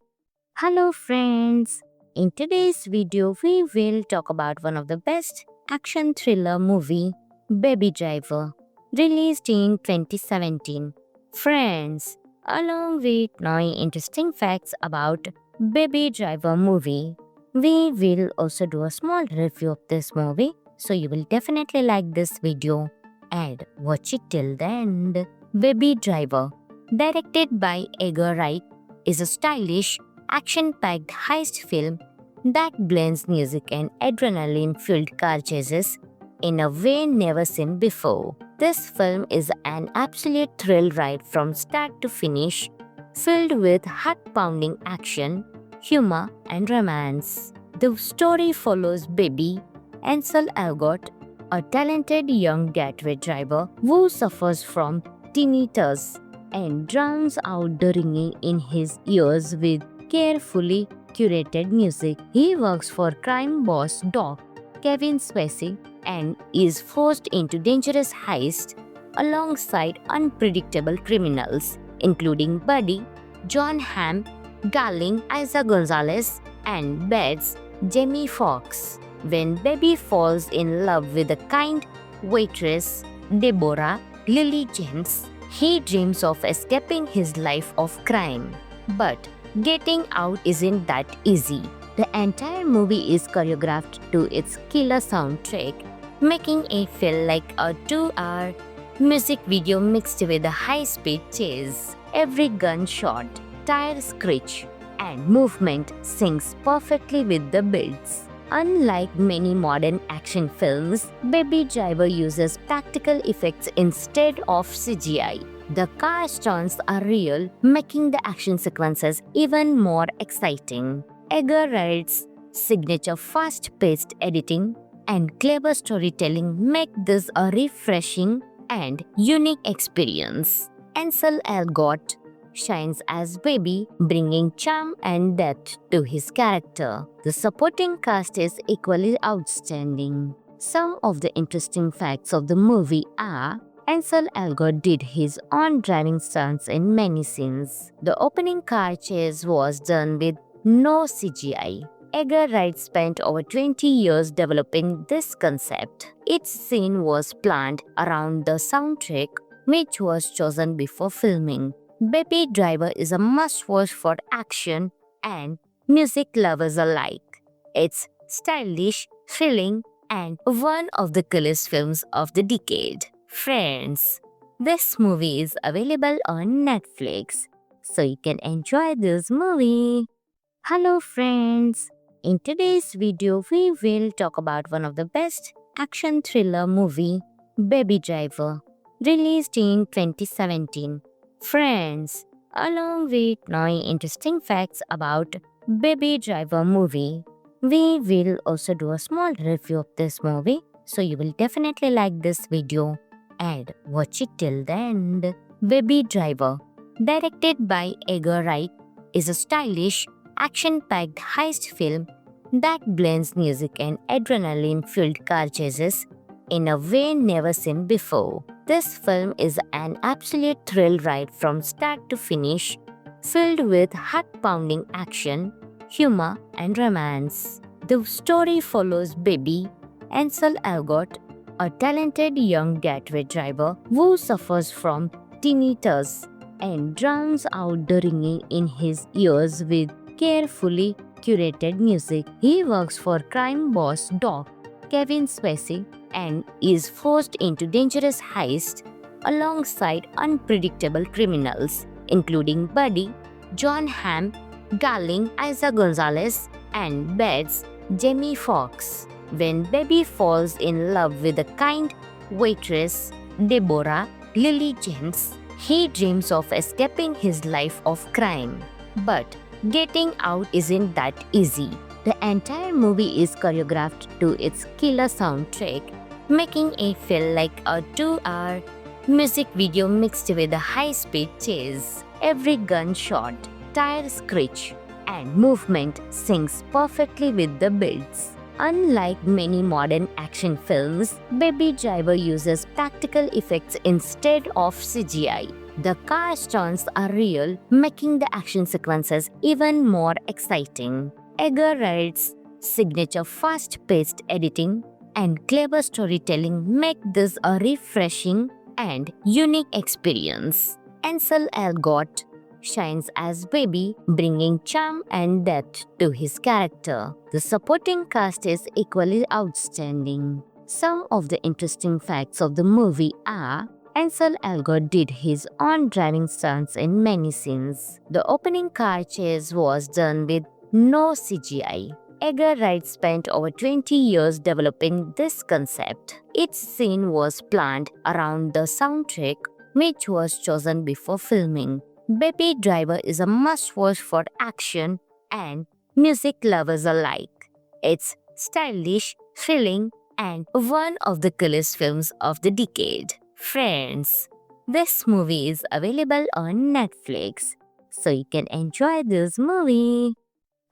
Hello friends! In today's video, we will talk about one of the best action thriller movie, Baby Driver, released in 2017. Friends, along with knowing interesting facts about Baby Driver movie, we will also do a small review of this movie, so you will definitely like this video and watch it till the end. Baby Driver, directed by Edgar Wright, is a stylish, action-packed heist film that blends music and adrenaline-filled car chases in a way never seen before. This film is an absolute thrill ride from start to finish, filled with heart-pounding action, humor, and romance. The story follows Baby, Ansel Elgort, a talented young getaway driver who suffers from tinnitus and drowns out the ringing in his ears with carefully curated music. He works for crime boss Doc Kevin Spacey and is forced into dangerous heists alongside unpredictable criminals, including Buddy, John Hamm, Darling, Isa Gonzalez, and Bets, Jamie Foxx. When Baby falls in love with a kind waitress, Deborah Lily James, he dreams of escaping his life of crime. But getting out isn't that easy. The entire movie is choreographed to its killer soundtrack, making it feel like a 2-hour music video mixed with a high-speed chase. Every gunshot, tire screech, and movement syncs perfectly with the beats. Unlike many modern action films, Baby Driver uses practical effects instead of CGI. The car stunts are real, making the action sequences even more exciting. Edgar Wright's signature fast-paced editing and clever storytelling make this a refreshing and unique experience. Ansel Elgort shines as Baby, bringing charm and depth to his character. The supporting cast is equally outstanding. Some of the interesting facts of the movie are: Ansel Elgort did his own driving stunts in many scenes. The opening car chase was done with no CGI. Edgar Wright spent over 20 years developing this concept. Each scene was planned around the soundtrack, which was chosen before filming. Baby Driver is a must-watch for action and music lovers alike. It's stylish, thrilling, and one of the coolest films of the decade. Friends, this movie is available on Netflix, so you can enjoy this movie. Hello friends! In today's video, we will talk about one of the best action thriller movie, Baby Driver, released in 2017. Friends, along with knowing interesting facts about Baby Driver movie, we will also do a small review of this movie, so you will definitely like this video and watch it till the end. Baby Driver, directed by Edgar Wright, is a stylish, action-packed heist film that blends music and adrenaline-filled car chases in a way never seen before. This film is an absolute thrill ride from start to finish, filled with heart-pounding action, humor, and romance. The story follows baby Ansel Elgort, a talented young getaway driver who suffers from tinnitus and drowns out the ringing in his ears with carefully curated music. He works for crime boss Doc Kevin Spacey and is forced into dangerous heists alongside unpredictable criminals, including Buddy, John Hamm, Darling, Isa Gonzalez, and Bets, Jamie Foxx. When Baby falls in love with a kind waitress, Deborah Lily James, he dreams of escaping his life of crime. But getting out isn't that easy. The entire movie is choreographed to its killer soundtrack, making it feel like a 2-hour music video mixed with a high-speed chase. Every gunshot, tire screech, and movement syncs perfectly with the beats. Unlike many modern action films, Baby Driver uses practical effects instead of CGI. The car stunts are real, making the action sequences even more exciting. Edgar Wright's signature fast-paced editing and clever storytelling make this a refreshing and unique experience. Ansel Elgort shines as Baby, bringing charm and depth to his character. The supporting cast is equally outstanding. Some of the interesting facts of the movie are: Ansel Elgort did his own driving stunts in many scenes. The opening car chase was done with no CGI. Edgar Wright spent over 20 years developing this concept. Each scene was planned around the soundtrack, which was chosen before filming. Baby Driver is a must-watch for action and music lovers alike. It's stylish, thrilling, and one of the coolest films of the decade. Friends, this movie is available on Netflix, so you can enjoy this movie.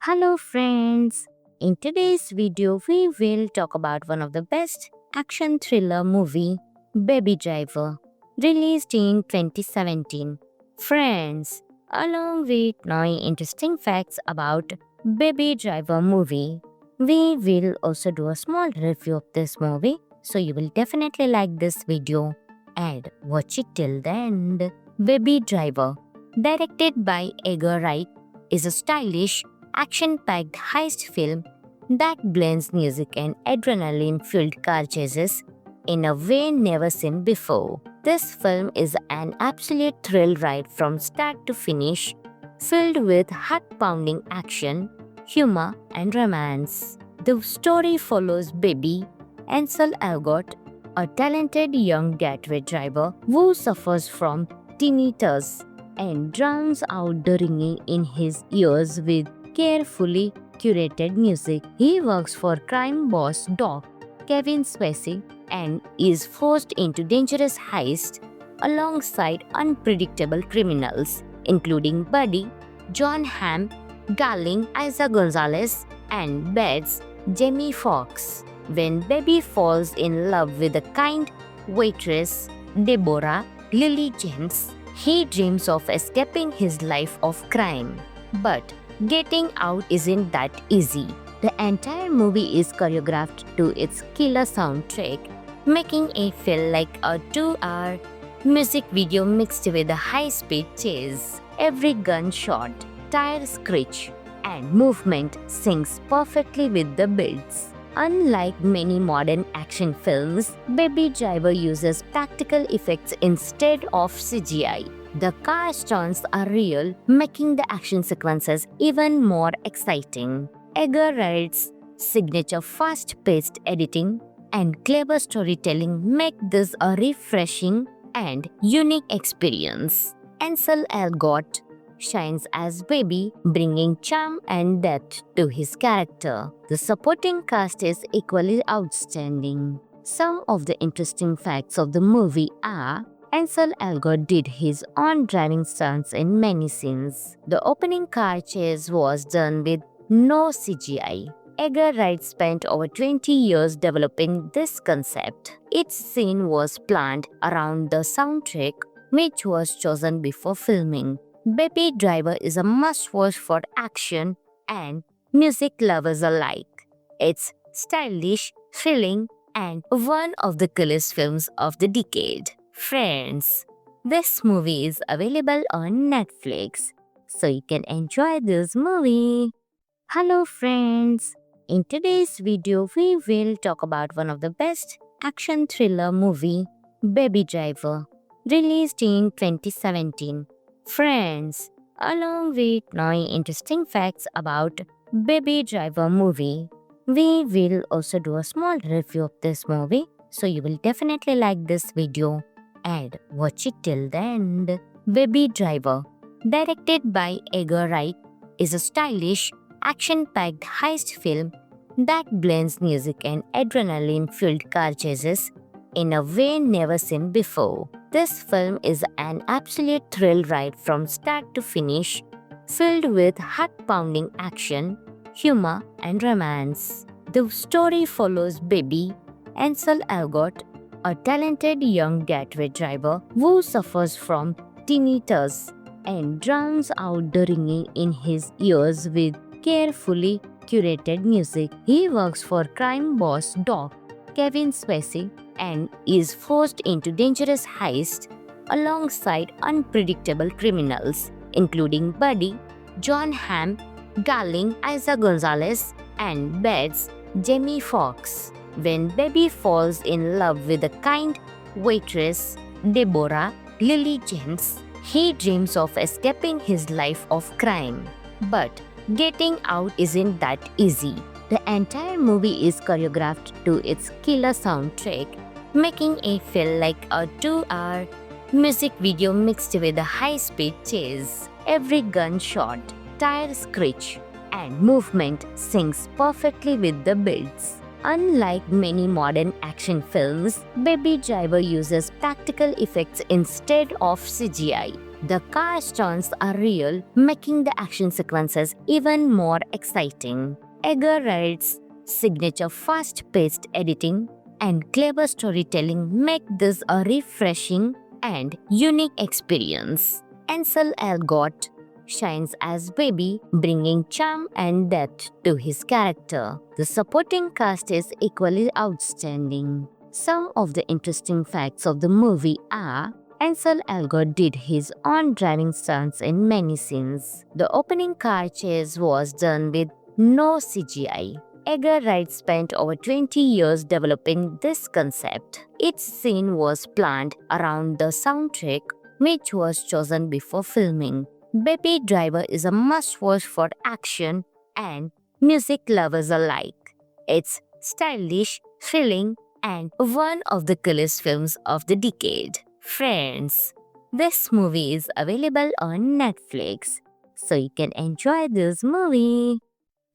Hello friends! In today's video, we will talk about one of the best action thriller movie, Baby Driver, released in 2017. Friends, along with knowing interesting facts about Baby Driver movie, we will also do a small review of this movie, so you will definitely like this video and watch it till the end. Baby Driver, directed by Edgar Wright, is a stylish, action-packed heist film that blends music and adrenaline-fueled car chases in a way never seen before. This film is an absolute thrill ride from start to finish, filled with heart-pounding action, humor, and romance. The story follows baby Ansel Elgort, a talented young getaway driver who suffers from tinnitus and drowns out the ringing in his ears with carefully curated music. He works for crime boss Doc Kevin Spacey and is forced into dangerous heists alongside unpredictable criminals, including Buddy, John Hamm, Darling, Isa Gonzalez, and Bets, Jamie Foxx. When Baby falls in love with a kind waitress, Deborah Lily James, he dreams of escaping his life of crime. But getting out isn't that easy. The entire movie is choreographed to its killer soundtrack, making it feel like a 2-hour music video mixed with a high-speed chase. Every gunshot, tire screech, and movement syncs perfectly with the beats. Unlike many modern action films, Baby Driver uses practical effects instead of CGI. The car stunts are real, making the action sequences even more exciting. Edgar Wright's signature fast-paced editing and clever storytelling make this a refreshing and unique experience. Ansel Elgort shines as Baby, bringing charm and depth to his character. The supporting cast is equally outstanding. Some of the interesting facts of the movie are: Ansel Elgort did his own driving stunts in many scenes. The opening car chase was done with no CGI. Edgar Wright spent over 20 years developing this concept. Each scene was planned around the soundtrack, which was chosen before filming. Baby Driver is a must-watch for action and music lovers alike. It's stylish, thrilling, and one of the coolest films of the decade. Friends, this movie is available on Netflix, so you can enjoy this movie. Hello friends! In today's video, we will talk about one of the best action thriller movie, Baby Driver, released in 2017. Friends, along with 9 interesting facts about Baby Driver movie, we will also do a small review of this movie, so you will definitely like this video and watch it till the end. Baby Driver, directed by Edgar Wright, is a stylish, action-packed heist film that blends music and adrenaline-fueled car chases in a way never seen before. This film is an absolute thrill ride from start to finish, filled with heart-pounding action, humor, and romance. The story follows baby Ansel Elgort, a talented young getaway driver who suffers from tinnitus and drowns out the ringing in his ears with carefully curated music. He works for crime boss Doc Kevin Spacey and is forced into dangerous heists alongside unpredictable criminals, including Buddy, John Hamm, Darling Isa Gonzalez, and Bets Jamie Foxx. When Baby falls in love with the kind waitress Deborah Lily James, he dreams of escaping his life of crime. But getting out isn't that easy. The entire movie is choreographed to its killer soundtrack, making it feel like a 2-hour music video mixed with a high-speed chase. Every gunshot, tire screech, and movement syncs perfectly with the beats. Unlike many modern action films, Baby Driver uses practical effects instead of CGI. The car stunts are real, making the action sequences even more exciting. Edgar Wright's signature fast-paced editing and clever storytelling make this a refreshing and unique experience. Ansel Elgort shines as Baby, bringing charm and depth to his character. The supporting cast is equally outstanding. Some of the interesting facts of the movie are: Ansel Elgort did his own driving stunts in many scenes. The opening car chase was done with no CGI. Edgar Wright spent over 20 years developing this concept. Each scene was planned around the soundtrack, which was chosen before filming. Baby Driver is a must-watch for action and music lovers alike. It's stylish, thrilling, and one of the coolest films of the decade. Friends, this movie is available on Netflix, so you can enjoy this movie.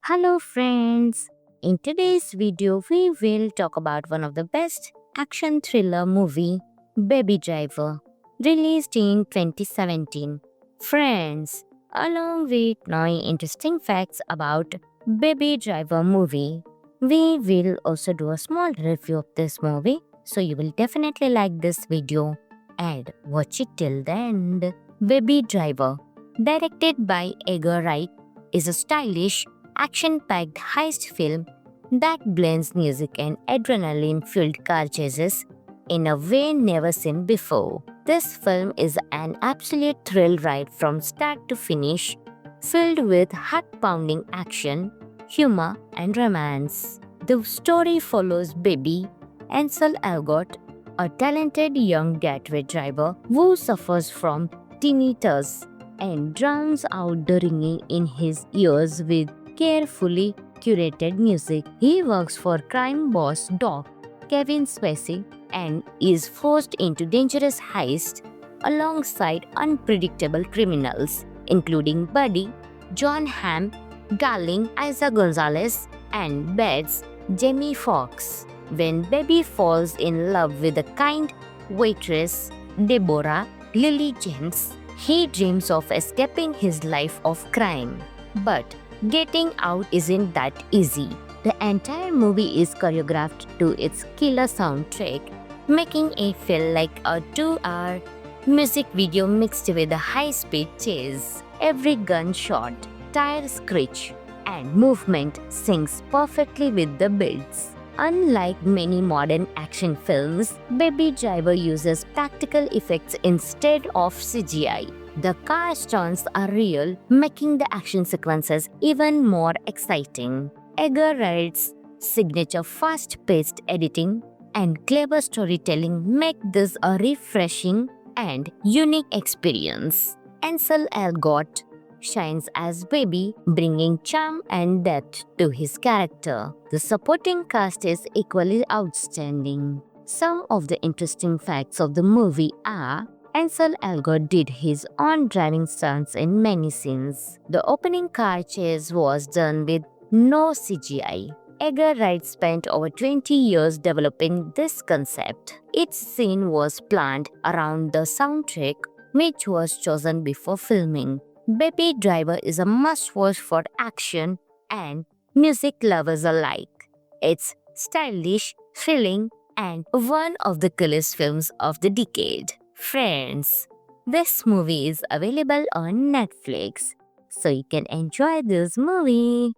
Hello friends! In today's video, we will talk about one of the best action thriller movie, Baby Driver, released in 2017. Friends, along with 9 interesting facts about Baby Driver movie, we will also do a small review of this movie, so you will definitely like this video and watch it till the end. Baby Driver, directed by Edgar Wright, is a stylish, action-packed heist film that blends music and adrenaline-fueled car chases in a way never seen before. This film is an absolute thrill ride from start to finish, filled with heart-pounding action, humor, and romance. The story follows baby Ansel Elgort, a talented young getaway driver who suffers from tinnitus and drowns out the ringing in his ears with carefully curated music. He works for crime boss Doc Kevin Spacey and is forced into dangerous heists alongside unpredictable criminals, including Buddy, John Hamm, Darling Isa Gonzalez, and Bets Jamie Foxx. When Baby falls in love with the kind waitress Deborah Lily James, he dreams of escaping his life of crime. But getting out isn't that easy. The entire movie is choreographed to its killer soundtrack, making it feel like a 2-hour music video mixed with a high-speed chase. Every gunshot, tire screech, and movement syncs perfectly with the beats. Unlike many modern action films, Baby Driver uses practical effects instead of CGI. The car stunts are real, making the action sequences even more exciting. Edgar Wright's signature fast-paced editing and clever storytelling make this a refreshing and unique experience. Ansel Elgort shines as Baby, bringing charm and depth to his character. The supporting cast is equally outstanding. Some of the interesting facts of the movie are: Ansel Elgort did his own driving stunts in many scenes. The opening car chase was done with no CGI. Edgar Wright spent over 20 years developing this concept. Each scene was planned around the soundtrack, which was chosen before filming. Baby Driver is a must-watch for action and music lovers alike. It's stylish, thrilling, and one of the coolest films of the decade. Friends, this movie is available on Netflix, so you can enjoy this movie.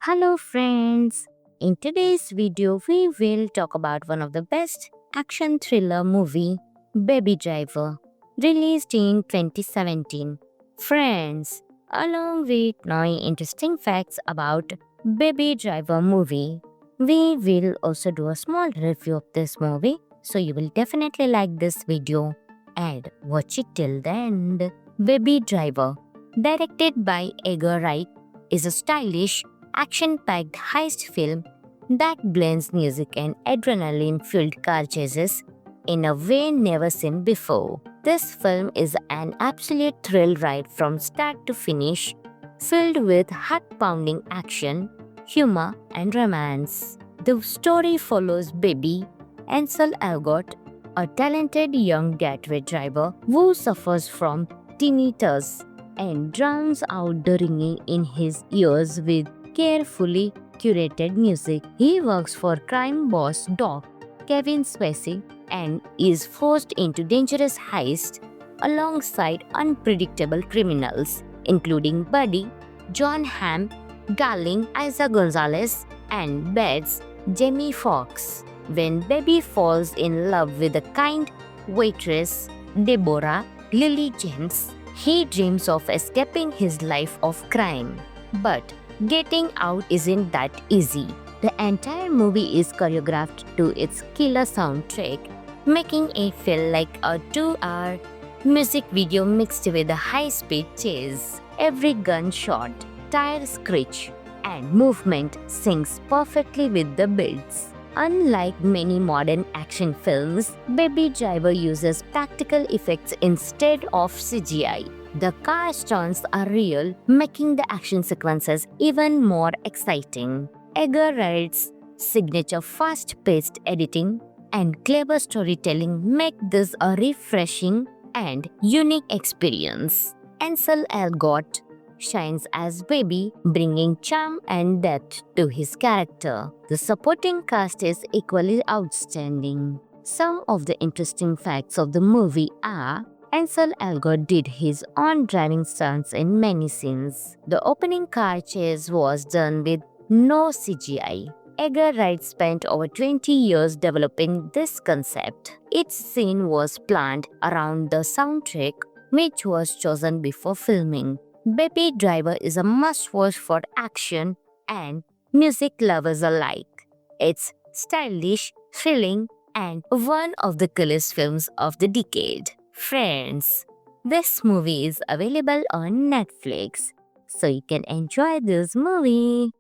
Hello friends! In today's video, we will talk about one of the best action thriller movie, Baby Driver, released in 2017. Friends, along with knowing interesting facts about Baby Driver movie, we will also do a small review of this movie, so you will definitely like this video and watch it till the end. Baby Driver, directed by Edgar Wright, is a stylish, action-packed heist film that blends music and adrenaline-filled car chases in a way never seen before. This film is an absolute thrill ride from start to finish, filled with heart-pounding action, humor, and romance. The story follows Baby, Ansel Elgort, a talented young getaway driver who suffers from tinnitus and drowns out the ringing in his ears with carefully curated music. He works for crime boss Doc Kevin Spacey and is forced into dangerous heists alongside unpredictable criminals, including Buddy, John Hamm, Darling, Isa Gonzalez, and Bets, Jamie Foxx. When Baby falls in love with a kind waitress, Deborah Lily James, he dreams of escaping his life of crime. But getting out isn't that easy. The entire movie is choreographed to its killer soundtrack, making it feel like a 2-hour music video mixed with a high-speed chase. Every gunshot, tire screech, and movement syncs perfectly with the beats. Unlike many modern action films, Baby Driver uses practical effects instead of CGI. The car stunts are real, making the action sequences even more exciting. Edgar Wright's signature fast-paced editing and clever storytelling make this a refreshing and unique experience. Ansel Elgort shines as Baby, bringing charm and depth to his character. The supporting cast is equally outstanding. Some of the interesting facts of the movie are: Ansel Elgort did his own driving stunts in many scenes. The opening car chase was done with no CGI. Edgar Wright spent over 20 years developing this concept. Each scene was planned around the soundtrack, which was chosen before filming. Baby Driver is a must-watch for action and music lovers alike. It's stylish, thrilling, and one of the coolest films of the decade. Friends, this movie is available on Netflix, so you can enjoy this movie.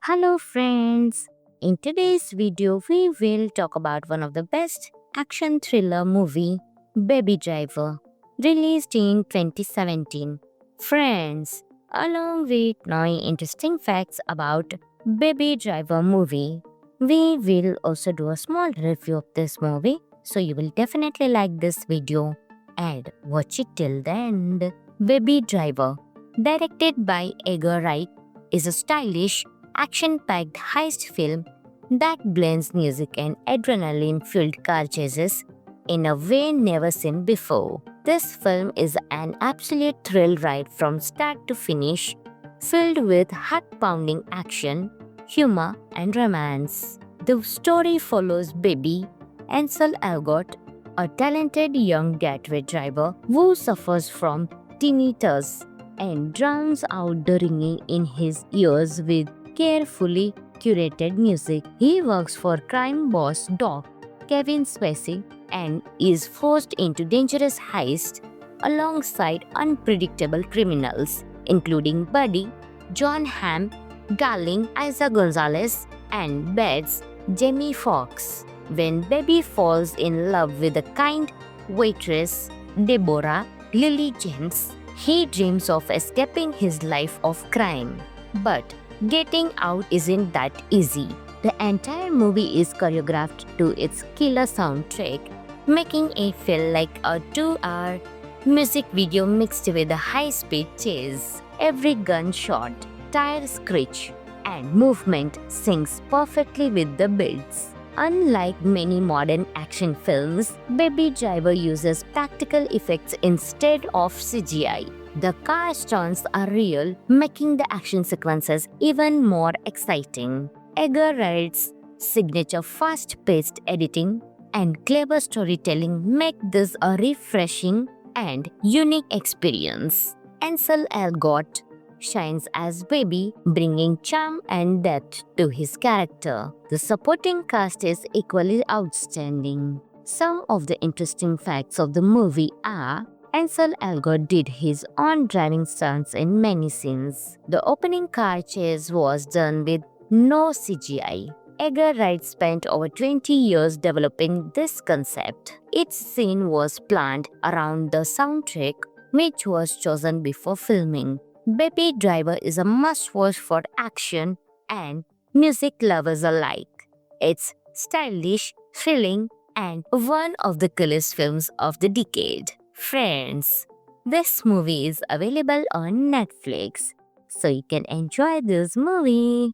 Hello friends! In today's video, we will talk about one of the best action thriller movie, Baby Driver, released in 2017. Friends, along with knowing interesting facts about Baby Driver movie, we will also do a small review of this movie, so you will definitely like this video and watch it till the end. Baby Driver, directed by Edgar Wright, is a stylish, action-packed heist film that blends music and adrenaline-fueled car chases in a way never seen before. This film is an absolute thrill ride from start to finish, filled with heart-pounding action, humor, and romance. The story follows baby Ansel Elgort, a talented young getaway driver who suffers from tinnitus and drowns out the ringing in his ears with carefully curated music. He works for crime boss Doc Kevin Spacey and is forced into dangerous heists alongside unpredictable criminals, including Buddy, John Hamm, Darling, Isa Gonzalez, and Bets, Jamie Foxx. When Baby falls in love with a kind waitress, Deborah Lily James, he dreams of escaping his life of crime. But getting out isn't that easy. The entire movie is choreographed to its killer soundtrack, making it feel like a 2-hour music video mixed with a high-speed chase. Every gunshot, tire screech, and movement syncs perfectly with the beats. Unlike many modern action films, Baby Driver uses practical effects instead of CGI. The car stunts are real, making the action sequences even more exciting. Edgar Wright's signature fast-paced editing and clever storytelling make this a refreshing and unique experience. Ansel Elgort shines as Baby, bringing charm and depth to his character. The supporting cast is equally outstanding. Some of the interesting facts of the movie are Ansel Elgort did his own driving stunts in many scenes. The opening car chase was done with no CGI. Edgar Wright spent over 20 years developing this concept. Each scene was planned around the soundtrack, which was chosen before filming. Baby Driver is a must-watch for action and music lovers alike. It's stylish, thrilling, and one of the coolest films of the decade. Friends, this movie is available on Netflix, so you can enjoy this movie.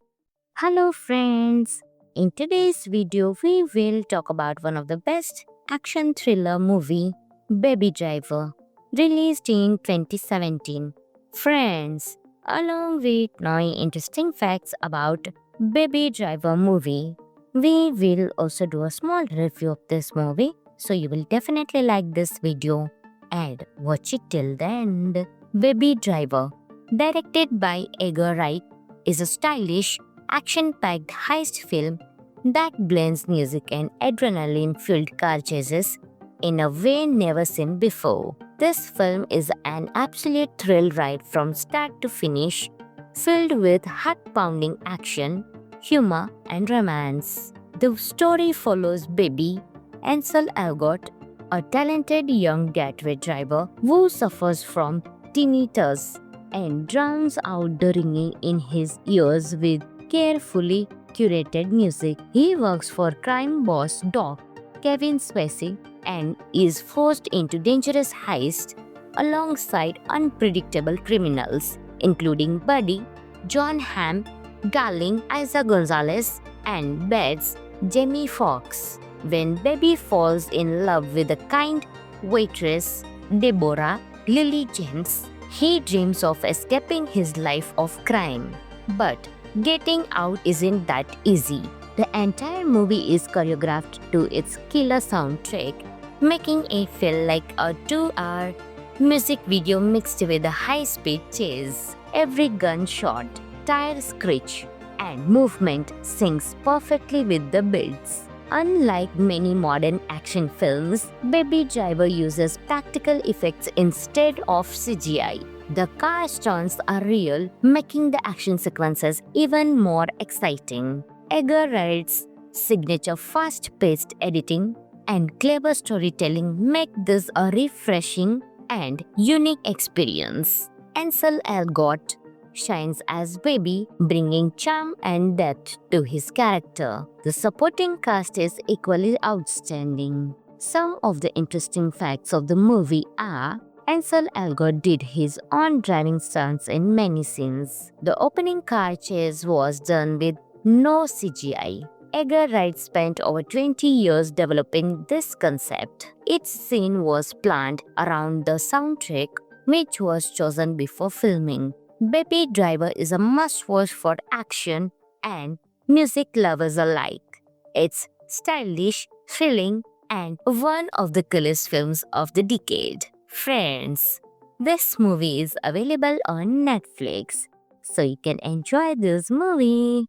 Hello friends! In today's video, we will talk about one of the best action thriller movie, Baby Driver, released in 2017. Friends, along with knowing interesting facts about Baby Driver movie, we will also do a small review of this movie, so you will definitely like this video and watch it till the end. Baby Driver, directed by Edgar Wright, is a stylish, action-packed heist film that blends music and adrenaline-fueled car chases in a way never seen before. This film is an absolute thrill ride from start to finish, filled with heart-pounding action, humor, and romance. The story follows baby Ansel Elgort, a talented young getaway driver who suffers from tinnitus and drowns out the ringing in his ears with carefully curated music. He works for crime boss Doc Kevin Spacey and is forced into dangerous heists alongside unpredictable criminals, including Buddy, John Hamm, Darling, Isa Gonzalez, and Bets, Jamie Foxx. When Baby falls in love with a kind waitress, Deborah Lily James, he dreams of escaping his life of crime. But getting out isn't that easy. The entire movie is choreographed to its killer soundtrack, making it feel like a 2-hour music video mixed with a high-speed chase. Every gunshot, tire screech, and movement syncs perfectly with the beats. Unlike many modern action films, Baby Driver uses practical effects instead of CGI. The car stunts are real, making the action sequences even more exciting. Edgar Wright's signature fast-paced editing and clever storytelling make this a refreshing and unique experience. Ansel Elgort shines as Baby, bringing charm and depth to his character. The supporting cast is equally outstanding. Some of the interesting facts of the movie are Ansel Elgort did his own driving stunts in many scenes. The opening car chase was done with no CGI. Edgar Wright spent over 20 years developing this concept. Each scene was planned around the soundtrack, which was chosen before filming. Baby Driver is a must-watch for action and music lovers alike. It's stylish, thrilling, and one of the coolest films of the decade. Friends, this movie is available on Netflix, so you can enjoy this movie.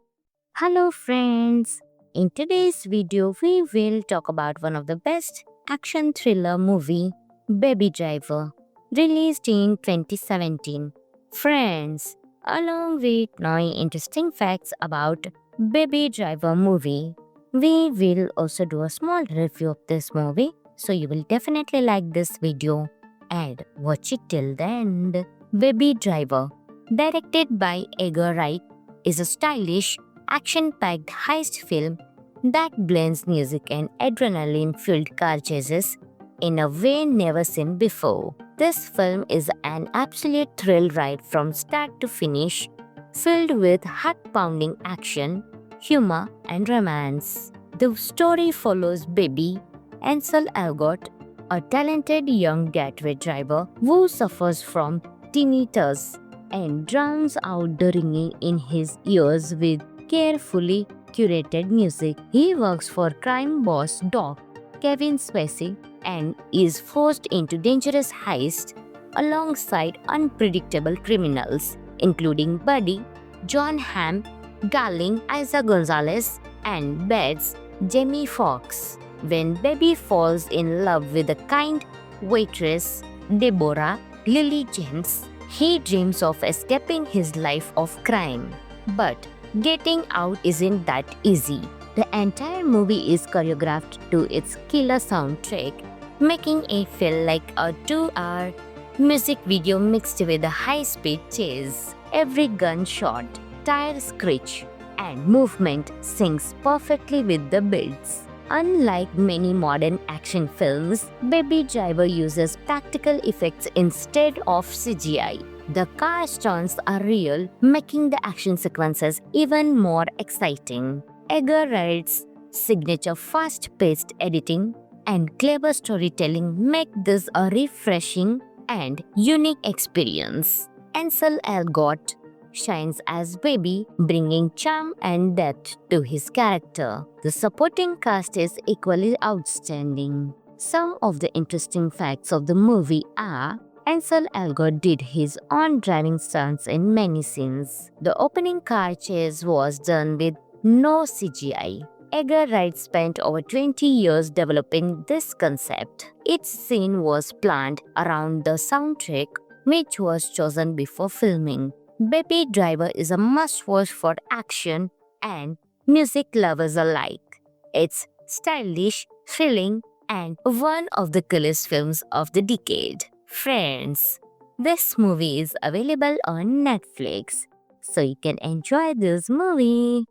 Hello friends, in today's video we will talk about one of the best action thriller movie, Baby Driver, released in 2017. Friends, along with 9 interesting facts about Baby Driver movie, we will also do a small review of this movie, so you will definitely like this video and watch it till the end. Baby Driver, directed by Edgar Wright, is a stylish, action-packed heist film that blends music and adrenaline-filled car chases in a way never seen before. This film is an absolute thrill ride from start to finish, filled with heart-pounding action, humor, and romance. The story follows baby Ansel Elgort, a talented young getaway driver who suffers from tinnitus and drowns out the ringing in his ears with carefully curated music. He works for crime boss Doc Kevin Spacey and is forced into dangerous heists alongside unpredictable criminals, including Buddy, John Hamm, Darling, Isa Gonzalez, and Bets Jamie Foxx. When Baby falls in love with the kind waitress Deborah Lily James, he dreams of escaping his life of crime. But getting out isn't that easy. The entire movie is choreographed to its killer soundtrack, making it feel like a 2-hour music video mixed with a high-speed chase. Every gunshot, tire screech, and movement syncs perfectly with the beats. Unlike many modern action films, Baby Driver uses practical effects instead of CGI. The car stunts are real, making the action sequences even more exciting. Edgar Wright's signature fast-paced editing and clever storytelling make this a refreshing and unique experience. Ansel Elgort shines as Baby, bringing charm and depth to his character. The supporting cast is equally outstanding. Some of the interesting facts of the movie are: Ansel Elgort did his own driving stunts in many scenes. The opening car chase was done with no CGI. Edgar Wright spent over 20 years developing this concept. Each scene was planned around the soundtrack, which was chosen before filming. Baby Driver is a must-watch for action and music lovers alike. It's stylish, thrilling, and one of the coolest films of the decade. Friends, this movie is available on Netflix, so you can enjoy this movie.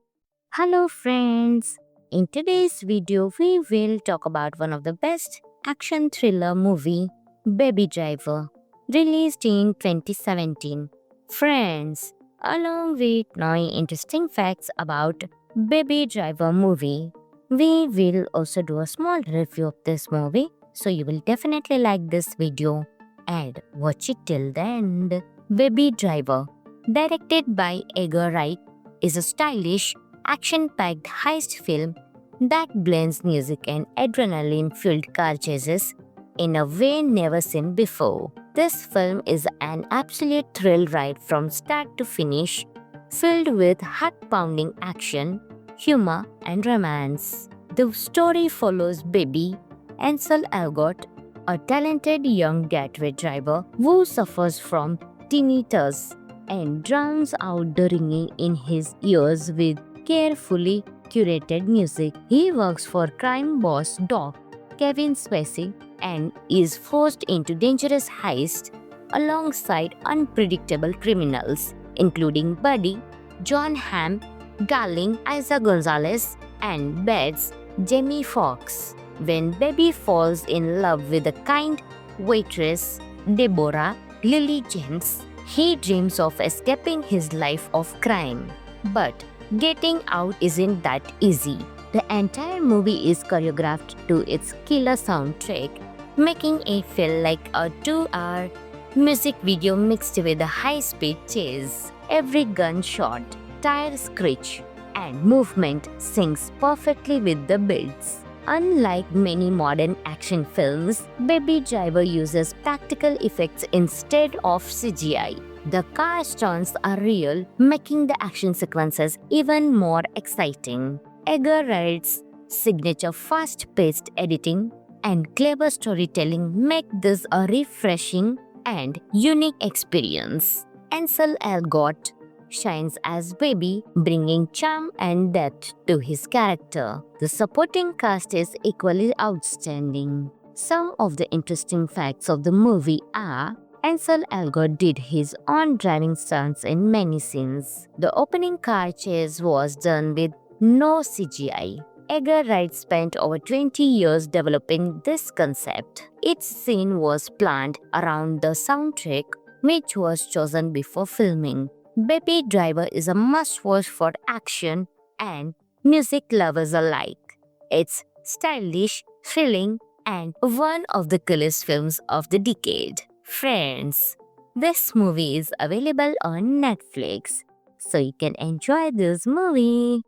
Hello friends, in today's video we will talk about one of the best action thriller movie, Baby Driver, released in 2017. Friends, along with 9 interesting facts about Baby Driver movie, we will also do a small review of this movie, so you will definitely like this video and watch it till the end. Baby Driver, directed by Edgar Wright, is a stylish, action-packed heist film that blends music and adrenaline-filled car chases in a way never seen before. This film is an absolute thrill ride from start to finish, filled with heart-pounding action, humor, and romance. The story follows baby Ansel Elgort, a talented young getaway driver who suffers from tinnitus and drowns out the ringing in his ears with carefully curated music. He works for crime boss Doc Kevin Spacey and is forced into dangerous heists alongside unpredictable criminals, including Buddy, John Hamm, Darling, Isa Gonzalez, and Bets Jamie Foxx. When Baby falls in love with the kind waitress Deborah Lily James. He dreams of escaping his life of crime, but getting out isn't that easy. The entire movie is choreographed to its killer soundtrack, making it feel like a 2-hour music video mixed with a high-speed chase. Every gunshot, tire screech, and movement syncs perfectly with the beats. Unlike many modern action films, Baby Driver uses practical effects instead of CGI. The car stunts are real, making the action sequences even more exciting. Edgar Wright's signature fast-paced editing and clever storytelling make this a refreshing and unique experience. Ansel Elgort shines as Baby, bringing charm and depth to his character. The supporting cast is equally outstanding. Some of the interesting facts of the movie are: Ansel Elgort did his own driving stunts in many scenes. The opening car chase was done with no CGI. Edgar Wright spent over 20 years developing this concept. Each scene was planned around the soundtrack, which was chosen before filming. Baby Driver is a must-watch for action and music lovers alike. It's stylish, thrilling, and one of the coolest films of the decade. Friends, this movie is available on Netflix, so you can enjoy this movie.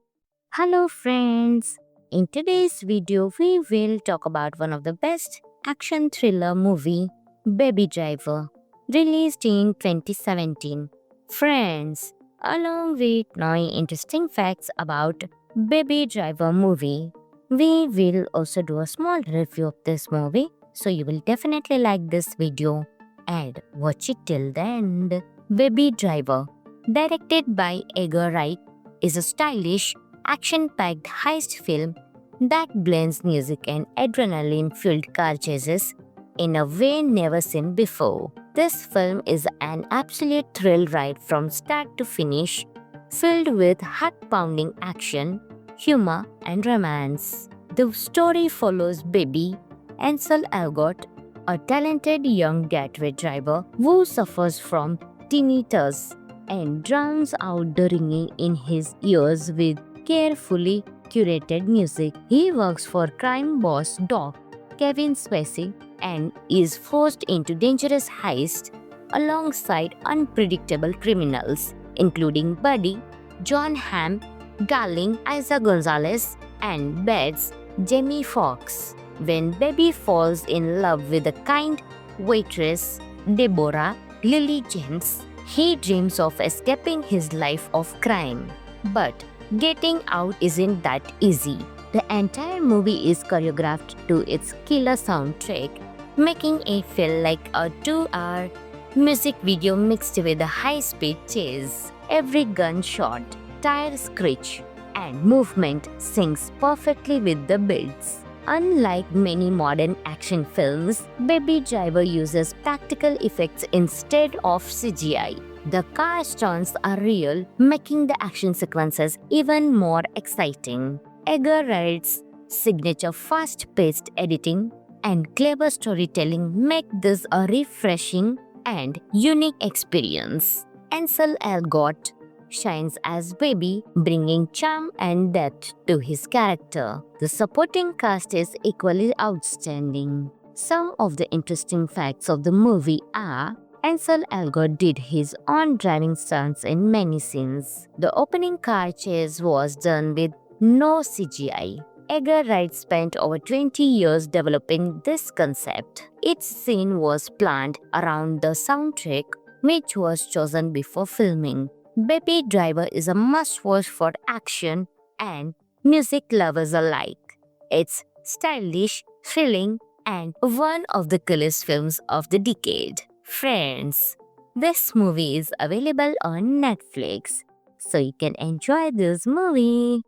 Hello friends! In today's video, we will talk about one of the best action thriller movie, Baby Driver, released in 2017. Friends, along with knowing interesting facts about Baby Driver movie, we will also do a small review of this movie, so you will definitely like this video and watch it till the end. Baby Driver, directed by Edgar Wright, is a stylish, action-packed heist film that blends music and adrenaline-fueled car chases in a way never seen before. This film is an absolute thrill ride from start to finish, filled with heart-pounding action, humor, and romance. The story follows Baby, Ansel Elgort, a talented young getaway driver who suffers from tinnitus and drowns out the ringing in his ears with carefully curated music. He works for crime boss Doc Kevin Spacey and is forced into dangerous heists alongside unpredictable criminals, including Buddy, John Hamm, Darling, Isa Gonzalez, and Bets, Jamie Foxx. When Baby falls in love with the kind waitress Deborah Lily James, he dreams of escaping his life of crime. But getting out isn't that easy. The entire movie is choreographed to its killer soundtrack, making it feel like a 2-hour music video mixed with a high-speed chase. Every gunshot, tire screech, and movement syncs perfectly with the beats. Unlike many modern action films, Baby Driver uses practical effects instead of CGI. The car stunts are real, making the action sequences even more exciting. Edgar Wright's signature fast-paced editing and clever storytelling make this a refreshing and unique experience. Ansel Elgort shines as Baby, bringing charm and depth to his character. The supporting cast is equally outstanding. Some of the interesting facts of the movie are: Ansel Elgort did his own driving stunts in many scenes. The opening car chase was done with no CGI. Edgar Wright spent over 20 years developing this concept. Each scene was planned around the soundtrack, which was chosen before filming. Baby Driver is a must-watch for action and music lovers alike. It's stylish, thrilling, and one of the coolest films of the decade. Friends, this movie is available on Netflix, so you can enjoy this movie.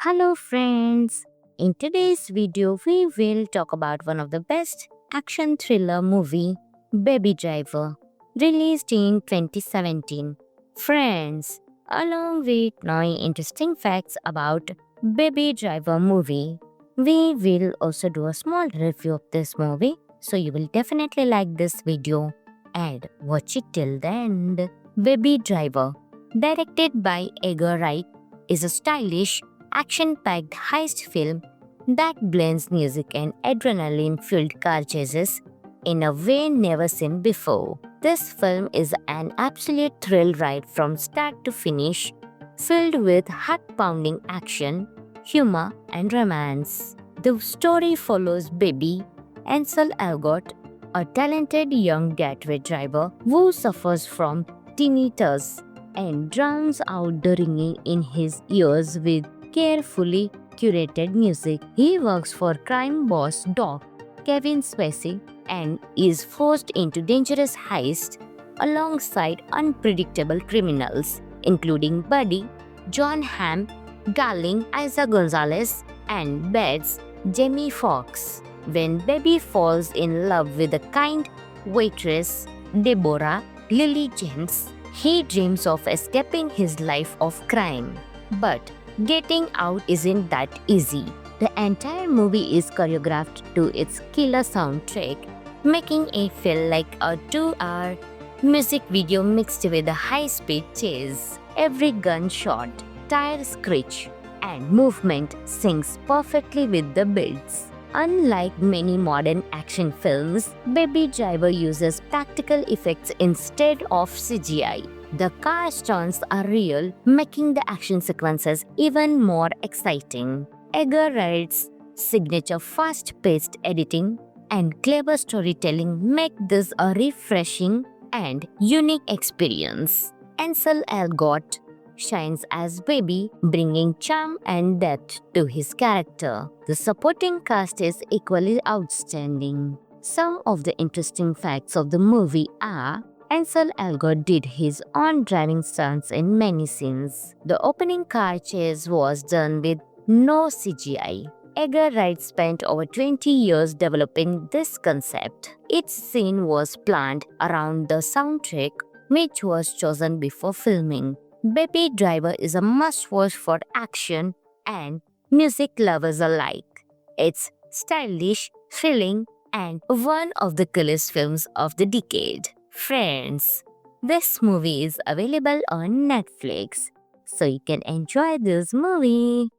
Hello friends! In today's video, we will talk about one of the best action thriller movie, Baby Driver, released in 2017. Friends, along with knowing interesting facts about Baby Driver movie, we will also do a small review of this movie, so you will definitely like this video and watch it till the end. Baby Driver, directed by Edgar Wright, is a stylish, action-packed heist film that blends music and adrenaline-fueled car chases in a way never seen before. This film is an absolute thrill ride from start to finish, filled with heart-pounding action, humor, and romance. The story follows baby Ansel Elgort, a talented young getaway driver who suffers from tinnitus and drowns out the ringing in his ears with carefully curated music. He works for crime boss Doc Kevin Spacey and is forced into dangerous heists alongside unpredictable criminals, including Buddy, John Hamm, Darling, Isa Gonzalez, and Bets, Jamie Foxx. When Baby falls in love with a kind waitress, Deborah Lily James, he dreams of escaping his life of crime. But getting out isn't that easy. The entire movie is choreographed to its killer soundtrack, making it feel like a 2-hour music video mixed with a high-speed chase. Every gunshot, tire screech, and movement syncs perfectly with the beats. Unlike many modern action films, Baby Driver uses practical effects instead of CGI. The car stunts are real, making the action sequences even more exciting. Edgar Wright's signature fast-paced editing and clever storytelling make this a refreshing and unique experience. Ansel Elgort shines as Baby, bringing charm and depth to his character. The supporting cast is equally outstanding. Some of the interesting facts of the movie are: Ansel Elgort did his own driving stunts in many scenes. The opening car chase was done with no CGI. Edgar Wright spent over 20 years developing this concept. Each scene was planned around the soundtrack, which was chosen before filming. Baby Driver is a must-watch for action and music lovers alike. It's stylish, thrilling, and one of the coolest films of the decade. Friends, this movie is available on Netflix, so you can enjoy this movie.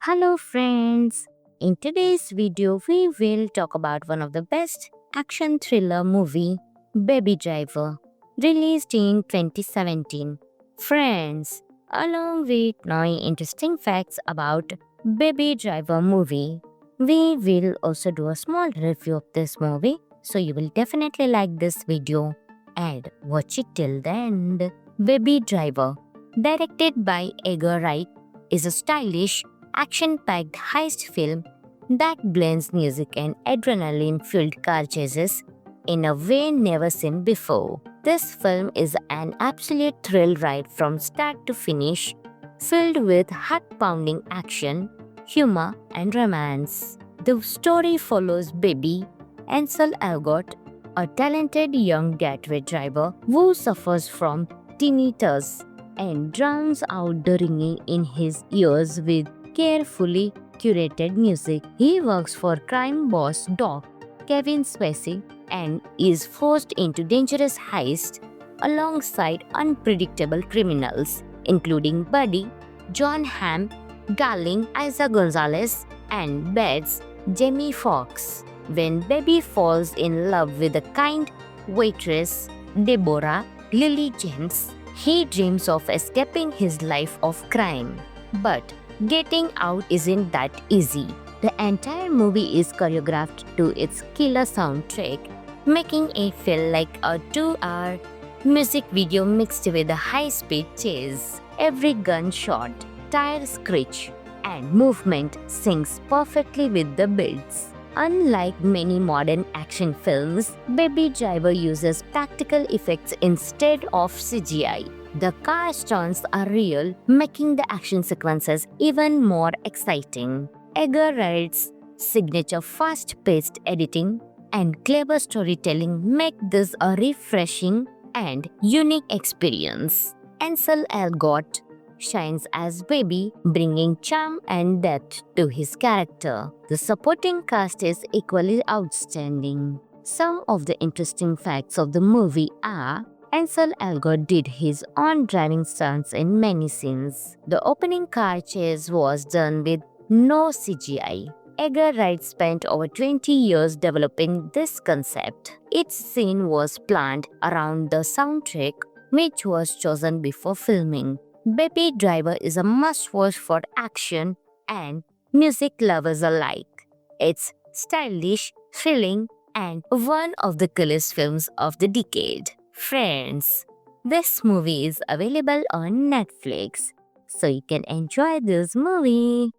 Hello friends! In today's video, we will talk about one of the best action thriller movie, Baby Driver, released in 2017. Friends, along with knowing interesting facts about Baby Driver movie, we will also do a small review of this movie, so you will definitely like this video and watch it till the end. Baby Driver, directed by Edgar Wright, is a stylish, action-packed heist film that blends music and adrenaline-fueled car chases in a way never seen before. This film is an absolute thrill ride from start to finish, filled with heart-pounding action, humor, and romance. The story follows baby Ansel Elgort, a talented young getaway driver who suffers from tinnitus and drowns out the ringing in his ears with carefully curated music. He works for crime boss Doc Kevin Spacey and is forced into dangerous heists alongside unpredictable criminals, including Buddy, John Hamm, Darling, Isa Gonzalez, and Bets, Jamie Foxx. When Baby falls in love with a kind waitress, Deborah Lily James, he dreams of escaping his life of crime. But getting out isn't that easy. The entire movie is choreographed to its killer soundtrack, making it feel like a 2-hour music video mixed with a high-speed chase. Every gunshot, tire screech, and movement syncs perfectly with the beats. Unlike many modern action films, Baby Driver uses practical effects instead of CGI. The car stunts are real, making the action sequences even more exciting. Edgar Wright's signature fast-paced editing and clever storytelling make this a refreshing and unique experience. Ansel Elgort shines as Baby, bringing charm and depth to his character. The supporting cast is equally outstanding. Some of the interesting facts of the movie are Ansel Elgort did his own driving stunts in many scenes. The opening car chase was done with no CGI. Edgar Wright spent over 20 years developing this concept. Each scene was planned around the soundtrack, which was chosen before filming. Baby Driver is a must-watch for action and music lovers alike. It's stylish, thrilling, and one of the coolest films of the decade. Friends, this movie is available on Netflix, so you can enjoy this movie.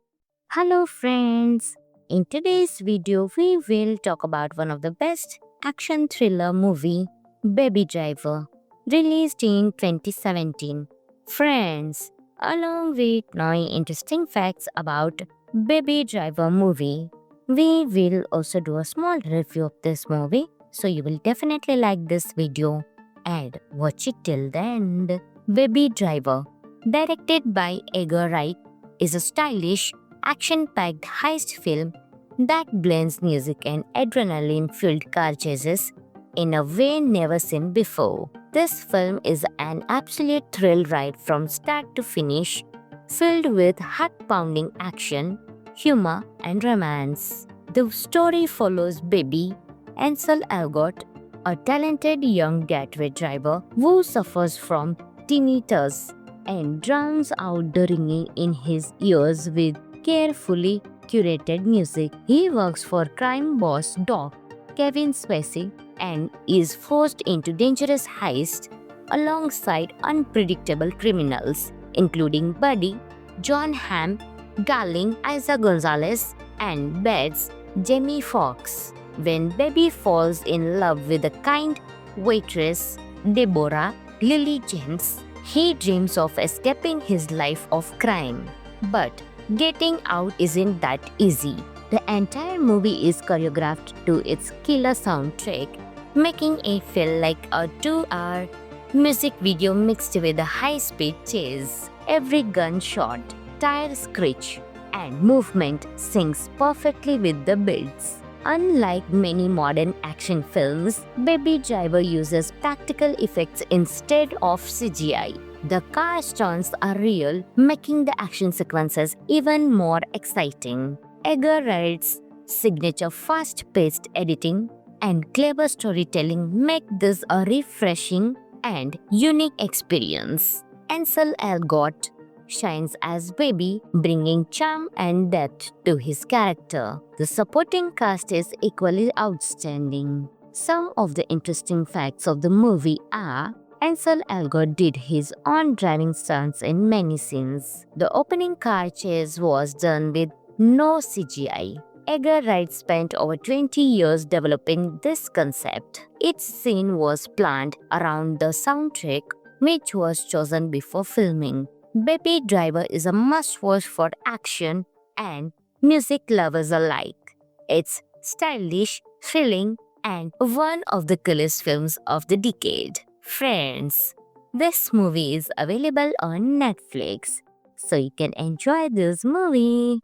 Hello friends, in today's video we will talk about one of the best action thriller movie, Baby Driver, released in 2017. Friends, along with 9 interesting facts about Baby Driver movie, we will also do a small review of this movie, so you will definitely like this video and watch it till the end. Baby Driver, directed by Edgar Wright, is a stylish, action-packed heist film that blends music and adrenaline-filled car chases in a way never seen before. This film is an absolute thrill ride from start to finish, filled with heart-pounding action, humor, and romance. The story follows baby Ansel Elgort, a talented young getaway driver who suffers from tinnitus and drowns out the ringing in his ears with carefully curated music. He works for crime boss Doc Kevin Spacey and is forced into dangerous heists alongside unpredictable criminals, including Buddy, John Hamm, Darling, Isa Gonzalez, and Bets Jamie Foxx. When Baby falls in love with the kind waitress Deborah Lily James, he dreams of escaping his life of crime. But getting out isn't that easy. The entire movie is choreographed to its killer soundtrack, making it feel like a 2-hour music video mixed with a high-speed chase. Every gunshot, tire screech, and movement syncs perfectly with the beats. Unlike many modern action films, Baby Driver uses practical effects instead of CGI. The car stunts are real, making the action sequences even more exciting. Edgar Wright's signature fast-paced editing and clever storytelling make this a refreshing and unique experience. Ansel Elgort shines as Baby, bringing charm and depth to his character. The supporting cast is equally outstanding. Some of the interesting facts of the movie are Ansel Elgort did his own driving stunts in many scenes. The opening car chase was done with no CGI. Edgar Wright spent over 20 years developing this concept. Each scene was planned around the soundtrack, which was chosen before filming. Baby Driver is a must-watch for action and music lovers alike. It's stylish, thrilling, and one of the coolest films of the decade. Friends, this movie is available on Netflix, so you can enjoy this movie.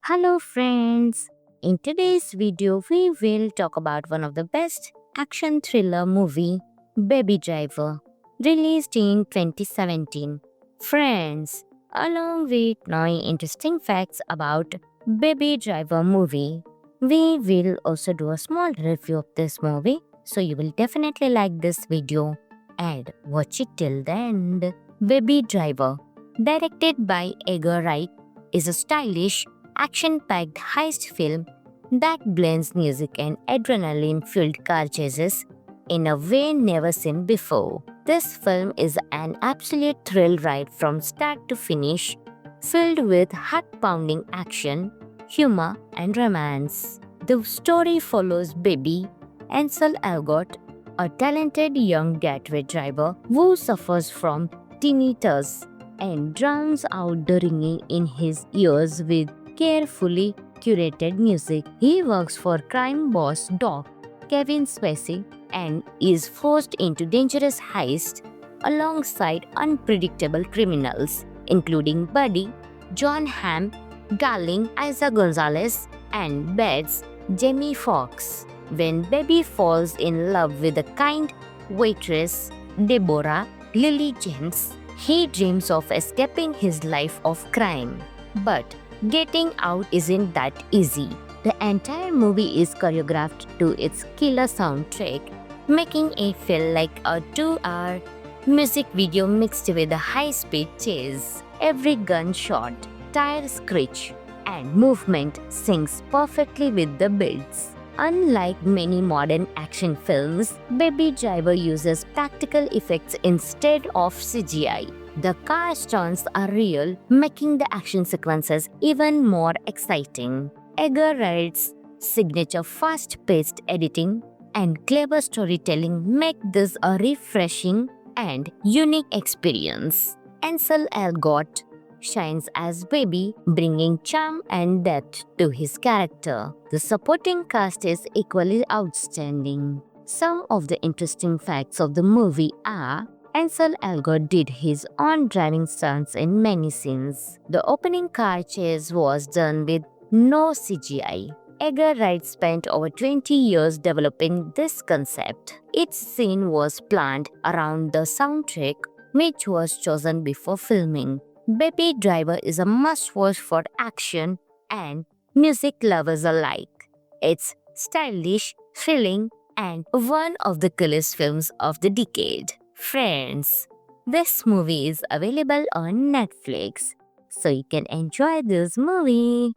Hello friends, in today's video we will talk about one of the best action thriller movie, Baby Driver, released in 2017. Friends, along with 9 interesting facts about Baby Driver movie, we will also do a small review of this movie, so you will definitely like this video and watch it till the end. Baby Driver, directed by Edgar Wright, is a stylish, action-packed heist film that blends music and adrenaline-filled car chases in a way never seen before. This film is an absolute thrill ride from start to finish, filled with heart-pounding action, humor, and romance. The story follows baby Ansel Elgort, a talented young getaway driver who suffers from tinnitus and drowns out the ringing in his ears with carefully curated music. He works for crime boss Doc Kevin Spacey and is forced into dangerous heists alongside unpredictable criminals, including Buddy, John Hamm, Darling, Isa Gonzalez, and Bets Jamie Foxx. when Baby falls in love with the kind waitress Deborah Lily James, he dreams of escaping his life of crime. But getting out isn't that easy. The entire movie is choreographed to its killer soundtrack, making it feel like a 2-hour music video mixed with a high-speed chase. Every gunshot, tire screech, and movement syncs perfectly with the beats. Unlike many modern action films, Baby Driver uses practical effects instead of CGI. The car stunts are real, making the action sequences even more exciting. Edgar Wright's signature fast-paced editing and clever storytelling make this a refreshing and unique experience. Ansel Elgort shines as Baby, bringing charm and depth to his character. The supporting cast is equally outstanding. Some of the interesting facts of the movie are: Ansel Elgort did his own driving stunts in many scenes. The opening car chase was done with no CGI. Edgar Wright spent over 20 years developing this concept. Each scene was planned around the soundtrack, which was chosen before filming. Baby Driver is a must-watch for action and music lovers alike. It's stylish, thrilling, and one of the coolest films of the decade. Friends, this movie is available on Netflix, so you can enjoy this movie.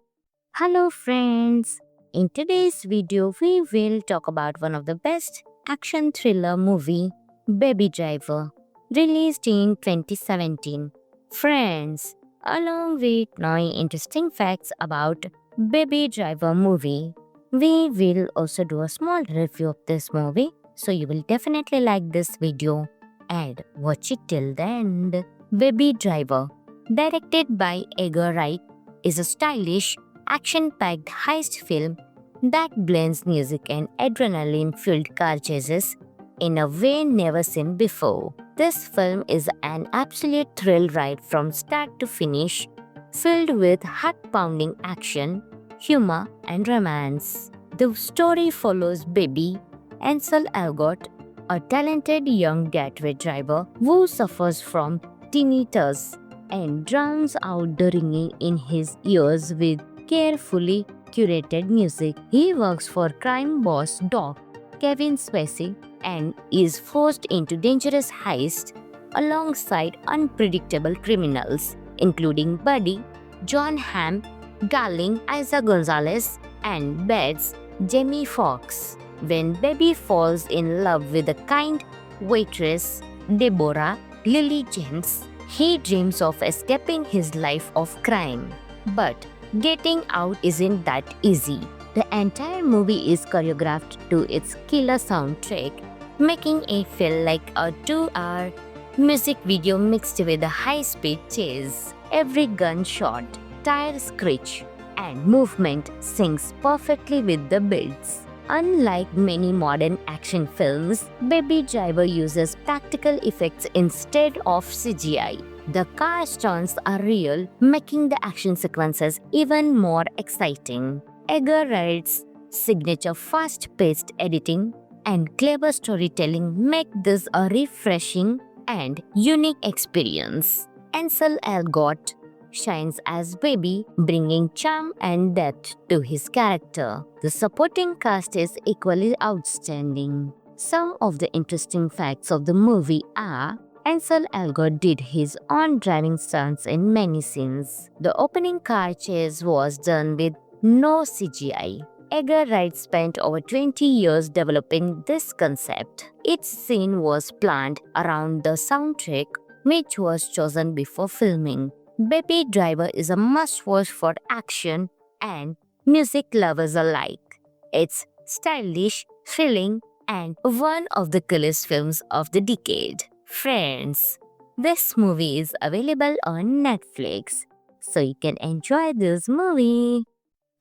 Hello friends! In today's video, we will talk about one of the best action thriller movie, Baby Driver, released in 2017. Friends, along with knowing interesting facts about Baby Driver movie, we will also do a small review of this movie, so you will definitely like this video and watch it till the end. Baby Driver, directed by Edgar Wright, is a stylish, action-packed heist film that blends music and adrenaline-filled car chases in a way never seen before. This film is an absolute thrill ride from start to finish, filled with heart-pounding action, humor, and romance. The story follows Baby, Ansel Elgort, a talented young getaway driver who suffers from tinnitus and drowns out the ringing in his ears with carefully curated music. He works for crime boss Doc Kevin Spacey and is forced into dangerous heists alongside unpredictable criminals, including Buddy, John Hamm, Darling, Isa Gonzalez, and Bets, Jamie Foxx. When Baby falls in love with the kind waitress Deborah Lily James, he dreams of escaping his life of crime. But getting out isn't that easy. The entire movie is choreographed to its killer soundtrack, making it feel like a 2-hour music video mixed with a high-speed chase. Every gunshot, tire screech, and movement syncs perfectly with the beats. Unlike many modern action films, Baby Driver uses practical effects instead of CGI. The car stunts are real, making the action sequences even more exciting. Edgar Wright's signature fast-paced editing and clever storytelling make this a refreshing and unique experience. Ansel Elgort shines as Baby, bringing charm and depth to his character. The supporting cast is equally outstanding. Some of the interesting facts of the movie are: Ansel Elgort did his own driving stunts in many scenes. The opening car chase was done with no CGI. Edgar Wright spent over 20 years developing this concept. Each scene was planned around the soundtrack, which was chosen before filming. Baby Driver is a must-watch for action and music lovers alike. It's stylish, thrilling, and one of the coolest films of the decade. Friends, this movie is available on Netflix, so you can enjoy this movie.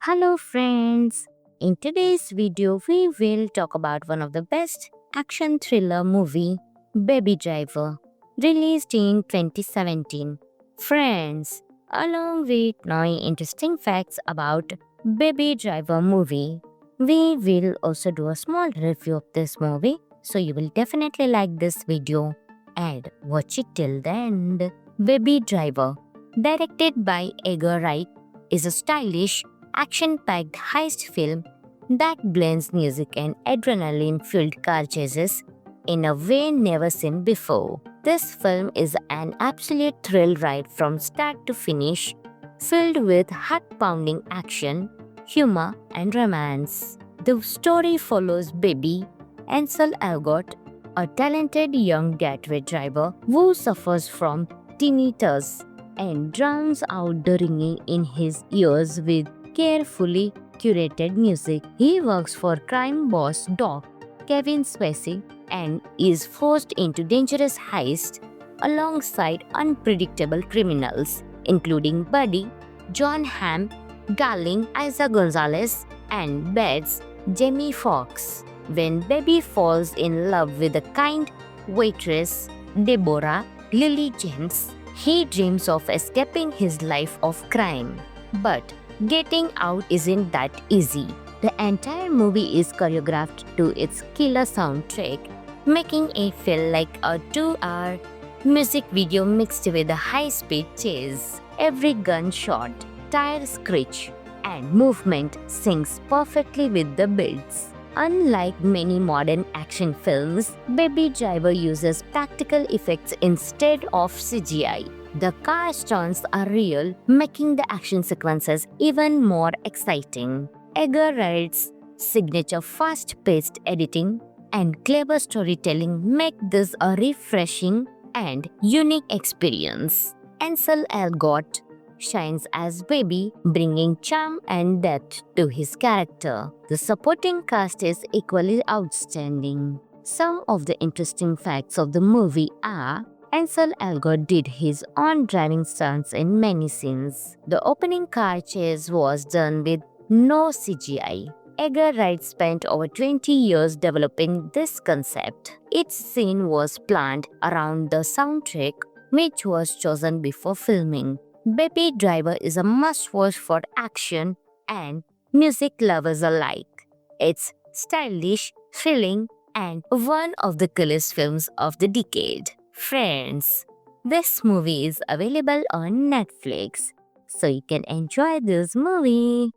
Hello friends! In today's video, we will talk about one of the best action thriller movie, Baby Driver, released in 2017. Friends, along with knowing interesting facts about Baby Driver movie, We will also do a small review of this movie, so you will definitely like this video and watch it till the end. Baby Driver, directed by Edgar Wright, is a stylish, action-packed heist film that blends music and adrenaline-fueled car chases in a way never seen before. This film is an absolute thrill ride from start to finish, filled with heart-pounding action, humor, and romance. The story follows baby Ansel Elgort, a talented young getaway driver who suffers from tinnitus and drowns out the ringing in his ears with carefully curated music. He works for crime boss Doc Kevin Spacey and is forced into dangerous heists alongside unpredictable criminals, including Buddy, John Hamm, Darling, Isa Gonzalez, and Bets, Jamie Foxx. When Baby falls in love with a kind waitress, Deborah Lily James, he dreams of escaping his life of crime. But getting out isn't that easy. The entire movie is choreographed to its killer soundtrack, making it feel like a 2-hour music video mixed with a high-speed chase. Every gunshot, tire screech, and movement syncs perfectly with the beats. Unlike many modern action films, Baby Driver uses practical effects instead of CGI. The car stunts are real, making the action sequences even more exciting. Edgar Wright's signature fast-paced editing and clever storytelling make this a refreshing and unique experience. Ansel Elgort shines as Baby, bringing charm and depth to his character. The supporting cast is equally outstanding. Some of the interesting facts of the movie are: Ansel Elgort did his own driving stunts in many scenes. The opening car chase was done with no CGI. Edgar Wright spent over 20 years developing this concept. Each scene was planned around the soundtrack, which was chosen before filming. Baby Driver is a must-watch for action and music lovers alike. It's stylish, thrilling, and one of the coolest films of the decade. Friends, this movie is available on Netflix, so you can enjoy this movie.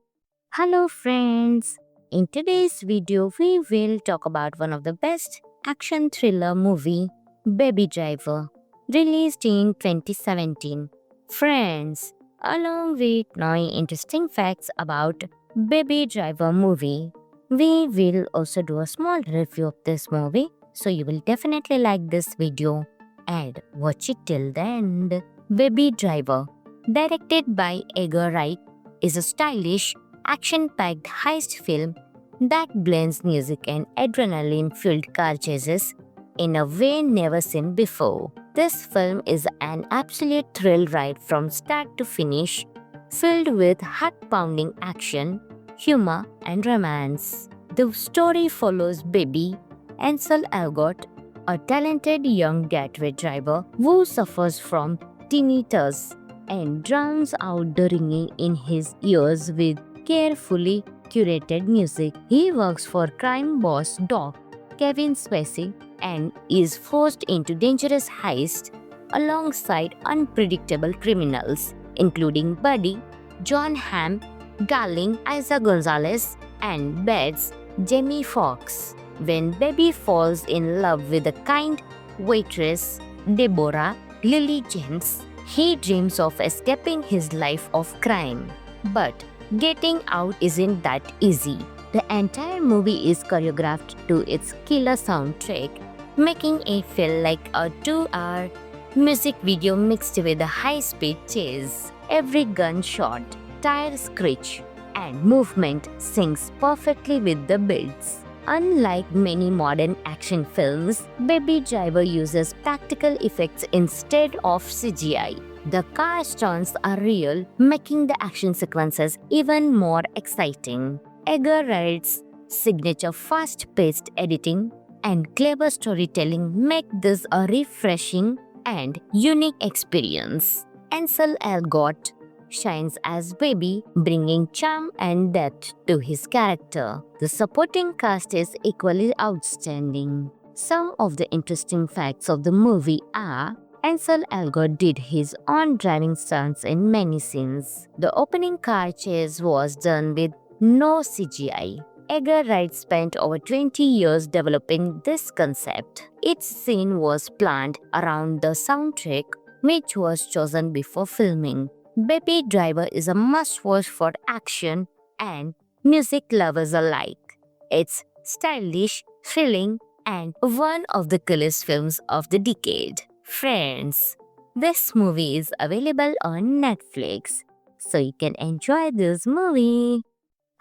Hello friends! In today's video, we will talk about one of the best action thriller movie, Baby Driver, released in 2017. Friends, along with knowing interesting facts about Baby Driver movie, we will also do a small review of this movie, so you will definitely like this video and watch it till the end. Baby Driver, directed by Edgar Wright, is a stylish, action-packed heist film that blends music and adrenaline-fueled car chases in a way never seen before. This film is an absolute thrill ride from start to finish, filled with heart-pounding action, humor, and romance. The story follows baby Ansel Elgort, a talented young getaway driver who suffers from tinnitus and drowns out the ringing in his ears with carefully curated music. He works for crime boss Doc Kevin Spacey and is forced into dangerous heists alongside unpredictable criminals, including Buddy, John Hamm, Darling, Isa Gonzalez, and Bets, Jamie Foxx. When Baby falls in love with a kind waitress, Deborah Lily James, he dreams of escaping his life of crime. But getting out isn't that easy. The entire movie is choreographed to its killer soundtrack, making it feel like a 2-hour music video mixed with a high-speed chase. Every gunshot, tire screech, and movement syncs perfectly with the beats. Unlike many modern action films, Baby Driver uses practical effects instead of CGI. The car stunts are real, making the action sequences even more exciting. Edgar Wright's signature fast-paced editing and clever storytelling make this a refreshing and unique experience. Ansel Elgort shines as Baby, bringing charm and depth to his character. The supporting cast is equally outstanding. Some of the interesting facts of the movie are Ansel Elgort did his own driving stunts in many scenes. The opening car chase was done with no CGI. Edgar Wright spent over 20 years developing this concept. Each scene was planned around the soundtrack, which was chosen before filming. Baby Driver is a must-watch for action and music lovers alike. It's stylish, thrilling, and one of the coolest films of the decade. Friends, this movie is available on Netflix, so you can enjoy this movie.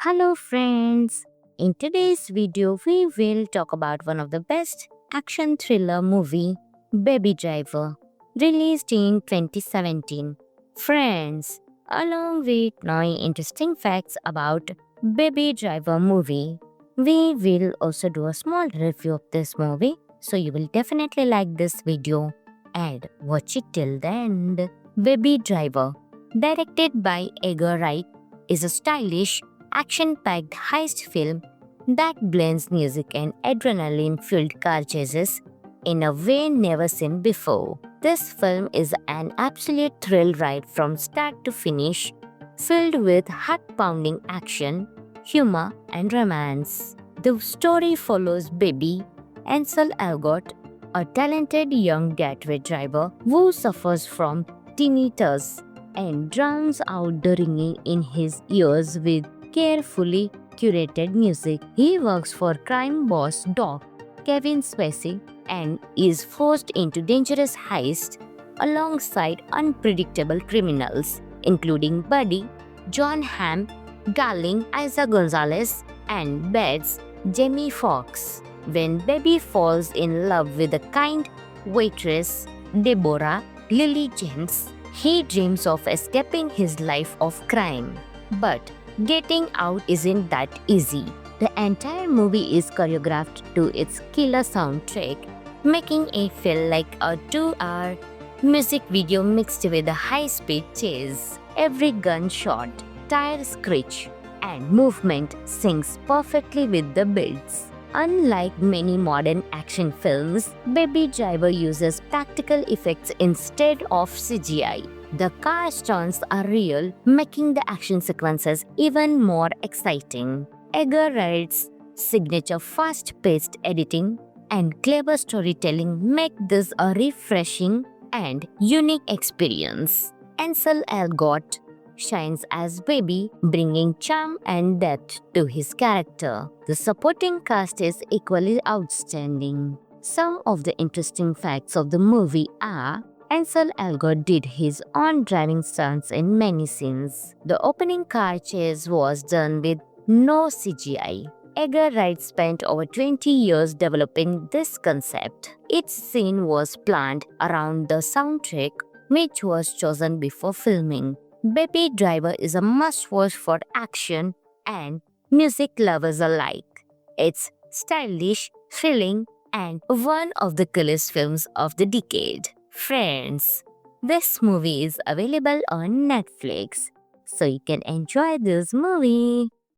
Hello friends, in today's video we will talk about one of the best action thriller movie, Baby Driver, released in 2017. Friends, along with knowing interesting facts about Baby Driver movie, we will also do a small review of this movie, so you will definitely like this video and watch it till the end. Baby Driver, directed by Edgar Wright, is a stylish, action-packed heist film that blends music and adrenaline-filled car chases in a way never seen before. This film is an absolute thrill ride from start to finish, filled with heart-pounding action, humor, and romance. The story follows Baby, Ansel Elgort, a talented young getaway driver who suffers from tinnitus and drowns out the ringing in his ears with carefully curated music. He works for crime boss Doc Kevin Spacey and is forced into dangerous heists alongside unpredictable criminals, including Buddy, John Hamm, Darling Isa Gonzalez, and Bets Jamie Foxx. When Baby falls in love with the kind waitress Deborah Lily James, he dreams of escaping his life of crime. But getting out isn't that easy. The entire movie is choreographed to its killer soundtrack, making it feel like a 2-hour music video mixed with a high-speed chase. Every gunshot, tire screech, and movement syncs perfectly with the beats. Unlike many modern action films, Baby Driver uses practical effects instead of CGI. The car stunts are real, making the action sequences even more exciting. Edgar Wright's signature fast-paced editing and clever storytelling make this a refreshing and unique experience. Ansel Elgort shines as Baby, bringing charm and depth to his character. The supporting cast is equally outstanding. Some of the interesting facts of the movie are Ansel Elgort did his own driving stunts in many scenes. The opening car chase was done with no CGI. Edgar Wright spent over 20 years developing this concept. Each scene was planned around the soundtrack, which was chosen before filming. Baby Driver is a must-watch for action and music lovers alike. It's stylish, thrilling, and one of the coolest films of the decade. Friends, this movie is available on Netflix, so you can enjoy this movie.